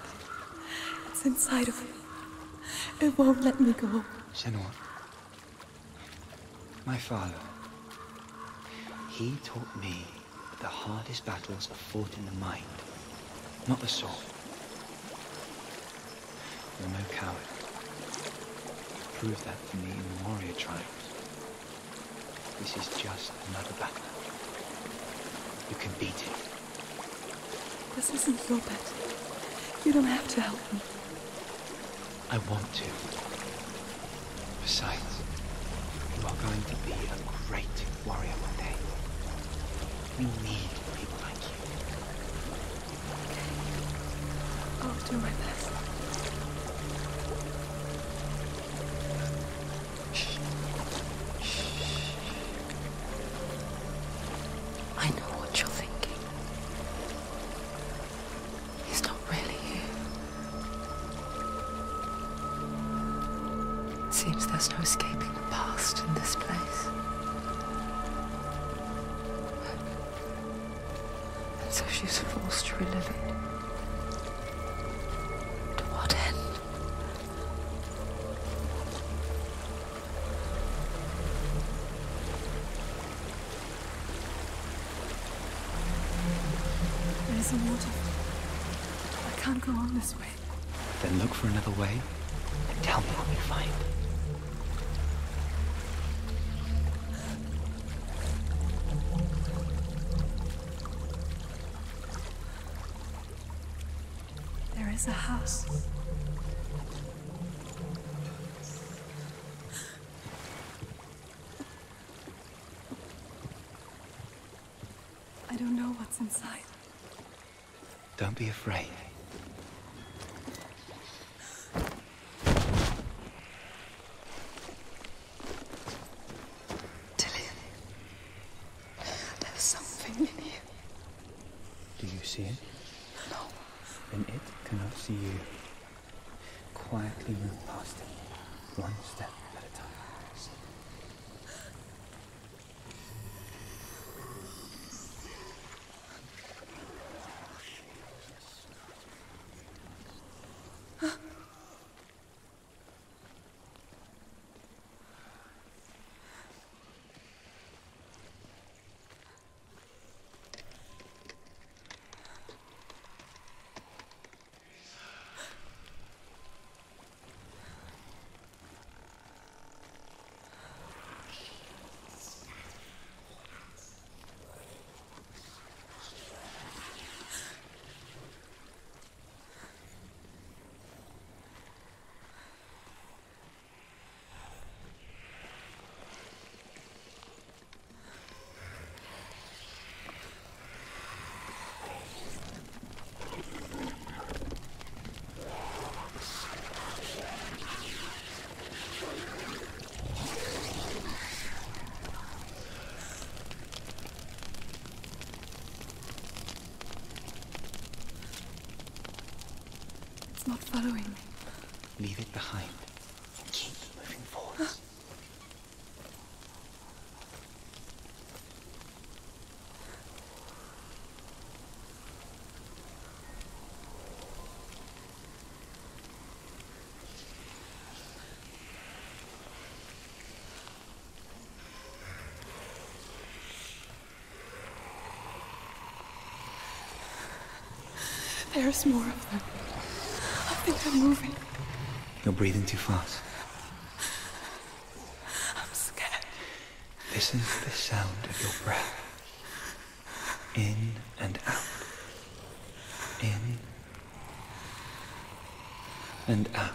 It's inside of me. It won't let me go. Senua, my father, he taught me that the hardest battles are fought in the mind, not the sword. You're no coward. You proved that to me in the warrior trials. This is just another battle. You can beat it. This isn't your battle. You don't have to help me. I want to. Besides, you are going to be a great warrior one day. We need people like you. I'll do my best. I know what you're thinking. He's not really here. Seems there's no escaping the past in this place. And so she's forced to relive it. To what end? There's a waterfall. I can't go on this way. Then look for another way and tell me what you find. There is a house. I don't know what's inside. Don't be afraid. Dillian, there's something in here. Do you see it? No. Then it cannot see you. Quietly move past it, one step at a time. It's not following me. Leave it behind and keep moving forward. There's more of them. I think I'm moving. You're breathing too fast. I'm scared. Listen to the sound of your breath. In and out. In and out.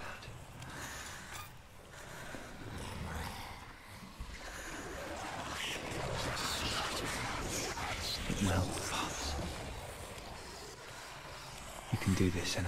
It will pass. You can do this, Senua.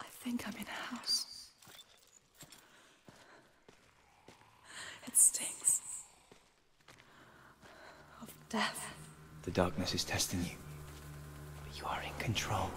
I think I'm in a house. It stinks of death. The darkness is testing you, but you are in control.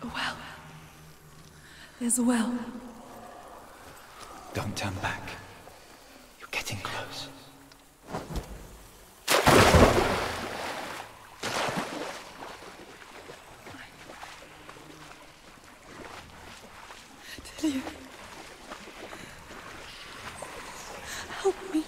A well. There's a well. Don't turn back. You're getting close. Delia. Help me.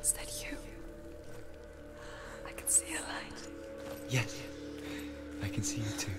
Is that you? I can see a light. Yes, I can see you too.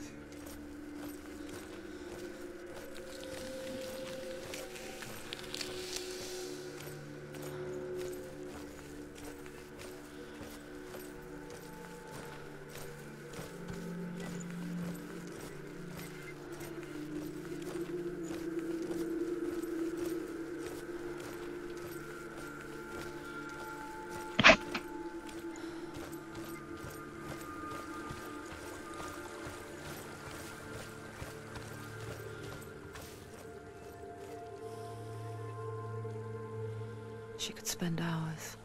She could spend hours,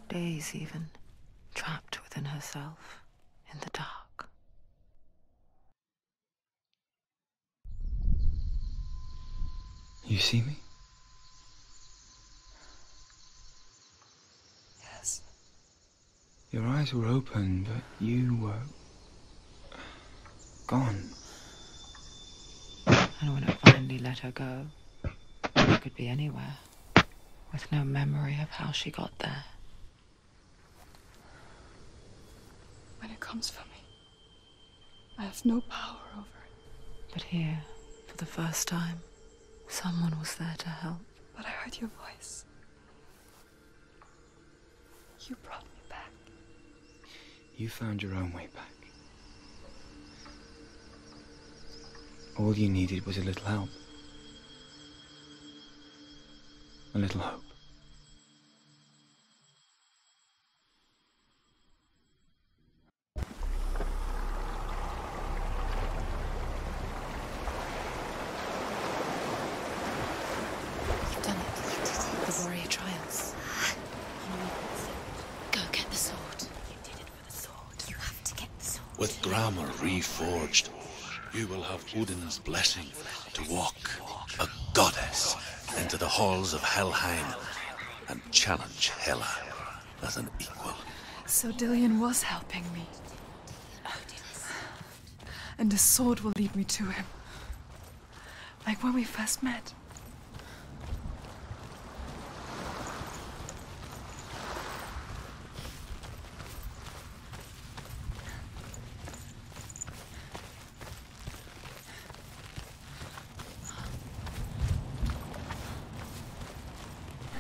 days even, trapped within herself, in the dark. You see me? Yes. Your eyes were open, but you were gone. And when it finally let her go, it could be anywhere, with no memory of how she got there. When it comes for me, I have no power over it. But here, for the first time, someone was there to help. But I heard your voice. You brought me back. You found your own way back. All you needed was a little help. A little hope. You've done it. The warrior triumphs. Go get the sword. You did it for the sword. You have to get the sword. With grammar reforged, you will have Odin's blessing to walk, a goddess, into the halls of Helheim and challenge Hela as an equal. So Dillion was helping me. And his sword will lead me to him. Like when we first met.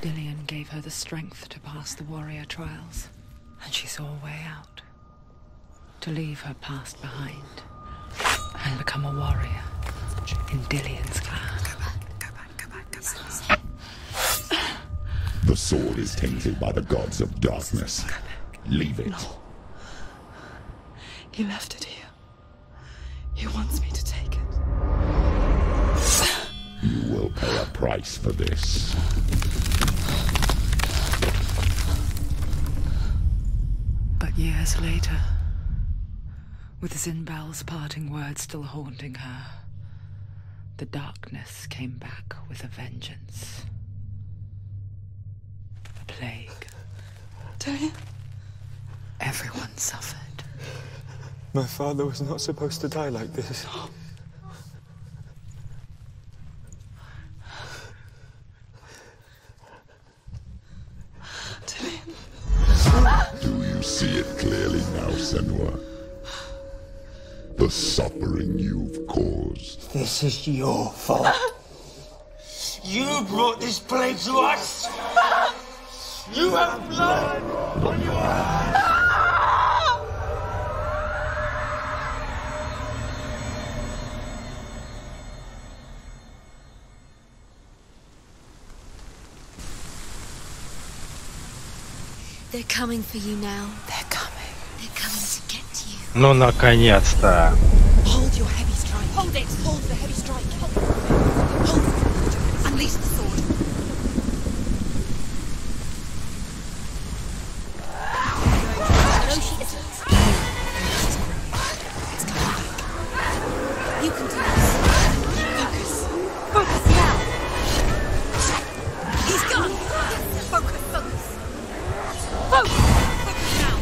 Dillion gave her the strength to pass the warrior trials, and she saw a way out. To leave her past behind, and become a warrior in Dillion's clan. The sword is tainted by the gods of darkness. Leave it. No. He left it here. He wants me to take it. You will pay a price for this. But years later, with Zinbal's parting words still haunting her, the darkness came back with a vengeance. A plague. Dillion? Everyone suffered. My father was not supposed to die like this. Do you see it clearly now, Senua? The suffering you've caused. This is your fault. You brought this plague to us! You have blood on your hands! They're coming for you now. They're coming. They're coming to get to you. Ну, наконец-то. Hold your heavy strike. Hold it. Hold the heavy strike. Hold it. Unleash the sword. No, she isn't. It's coming back. You can do this. Focus. Focus now. He's gone. Focus. Focus. Focus. Focus now.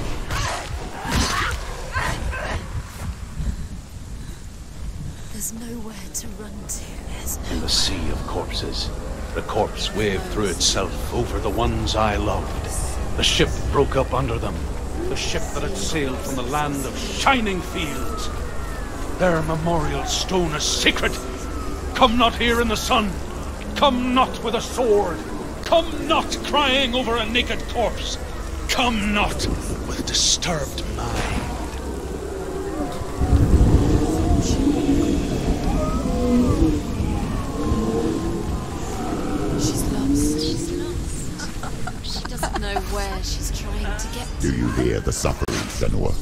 There's nowhere to run to. In the sea of corpses, the corpse waved through itself over the ones I loved. The ship broke up under them. The ship that had sailed from the land of shining fields. Their memorial stone is sacred. Come not here in the sun. Come not with a sword. Come not crying over a naked corpse. Come not with disturbed mind. She's lost. She's lost. She doesn't know where she's trying to get to. Do you hear the suffering, Senua?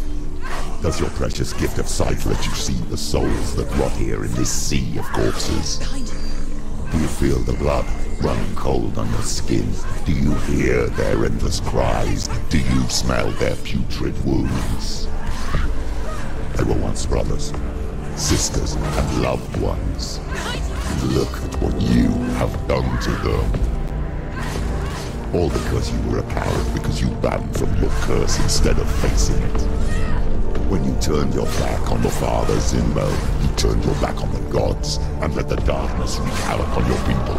Does your precious gift of sight let you see the souls that rot here in this sea of corpses? Do you feel the blood running cold on your skin? Do you hear their endless cries? Do you smell their putrid wounds? They were once brothers, sisters, and loved ones. Look at what you have done to them. All because you were a coward, because you ran from your curse instead of facing it. When you turned your back on the father Zinmo, you turned your back on the gods and let the darkness wreak havoc on your people.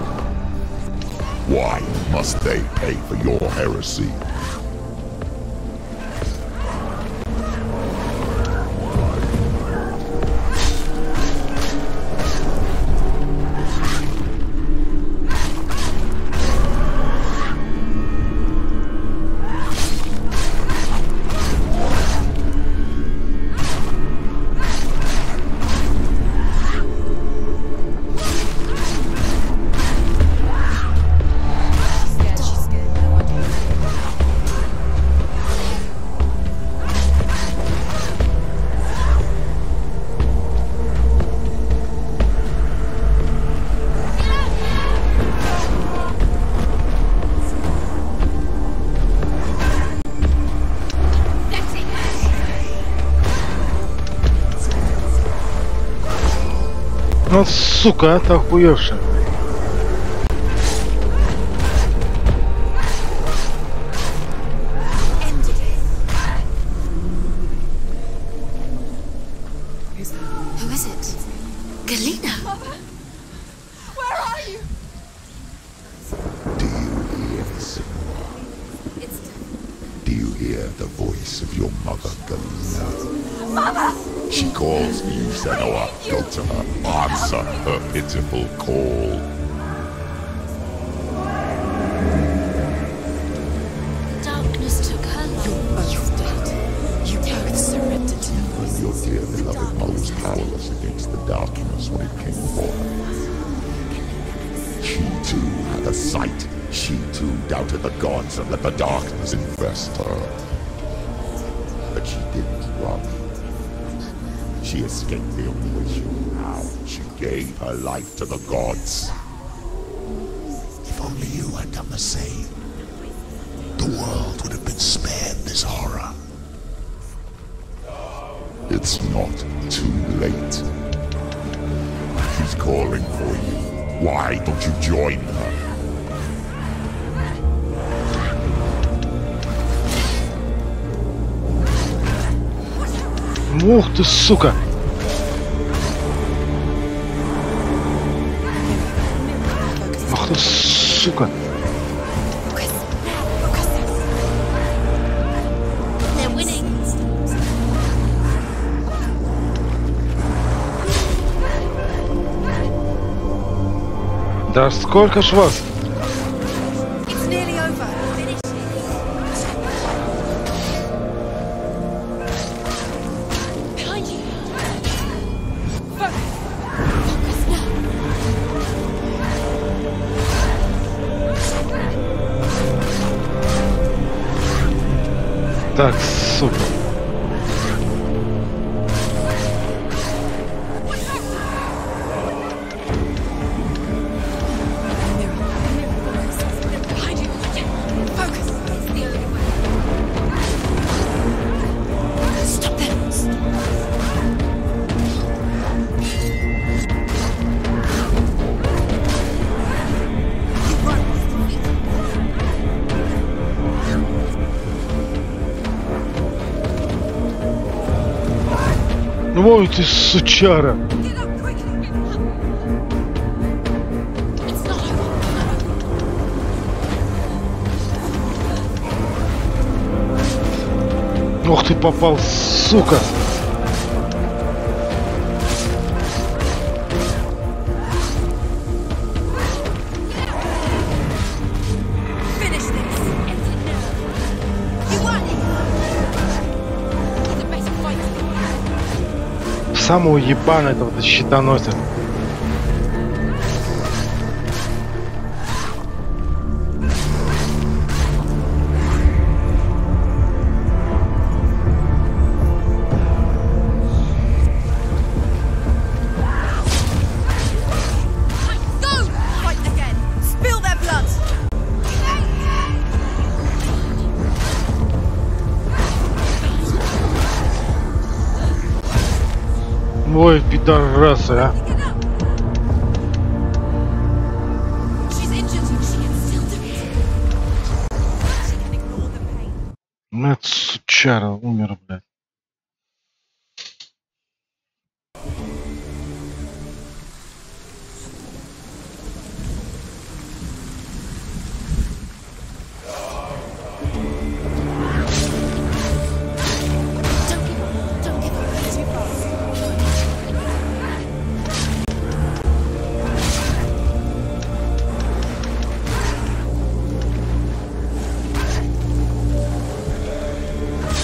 Why must they pay for your heresy? Ну, сука, это охуевшая. Galena! Where are you? Do you hear this? Do you hear the voice of your mother, Galena? Mother! She calls me, Zenoa. Go to her. Answer her pitiful call. Darkness took her life. You're both dead. You both surrendered to the voice. Your dear beloved mother was powerless against the darkness when it came for her. She too had a sight. She too doubted the gods and let the darkness infest her. But she didn't run. She escaped the only way she knew how. She gave her life to the gods. If only you had done the same, the world would have been spared this horror. It's not too late. She's calling for you. Why don't you join her? Ух ты, сука! Ах ты, сука! They're winning. Да сколько ж вас? It's nearly over. Finish it. Behind you. Focus. Focus now. Так, сука. Behind you. Focus. It's the only way. Stop them. You run. Ой ты, сучара! Get up quickly. It's not over. Ох ты попал, сука! Finish this. End it now. You won. You're the best fighter. Самого ебана этого щитоносца. Go! Fight again. Spill their blood. Ой, пидорасы, а! Get up. She's injured. She can still do it. She can ignore the pain. Нет, сучара, умер, блядь. Don't give up. Too fast.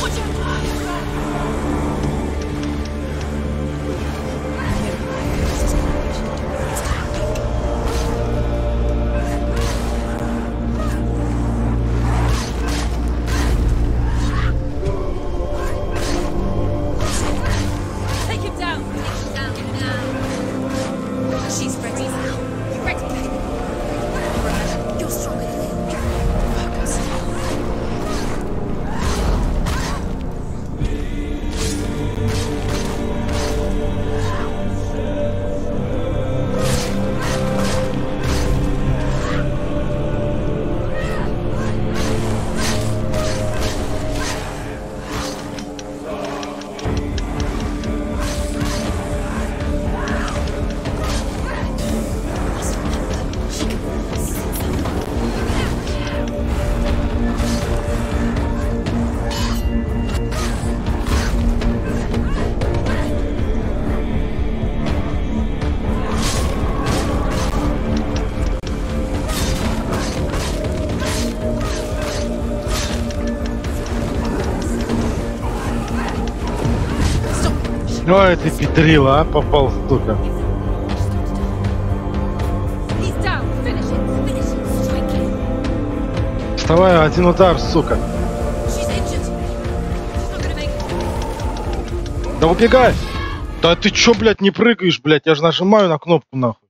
Watch out! Take him down. Take him down. She's ready. You ready? You're stronger than him. Focus. Ой, ты педрила, а? Попал, сука. Вставай, один удар, сука. Да убегай! Да ты чё, блядь, не прыгаешь, блядь? Я же нажимаю на кнопку, нахуй.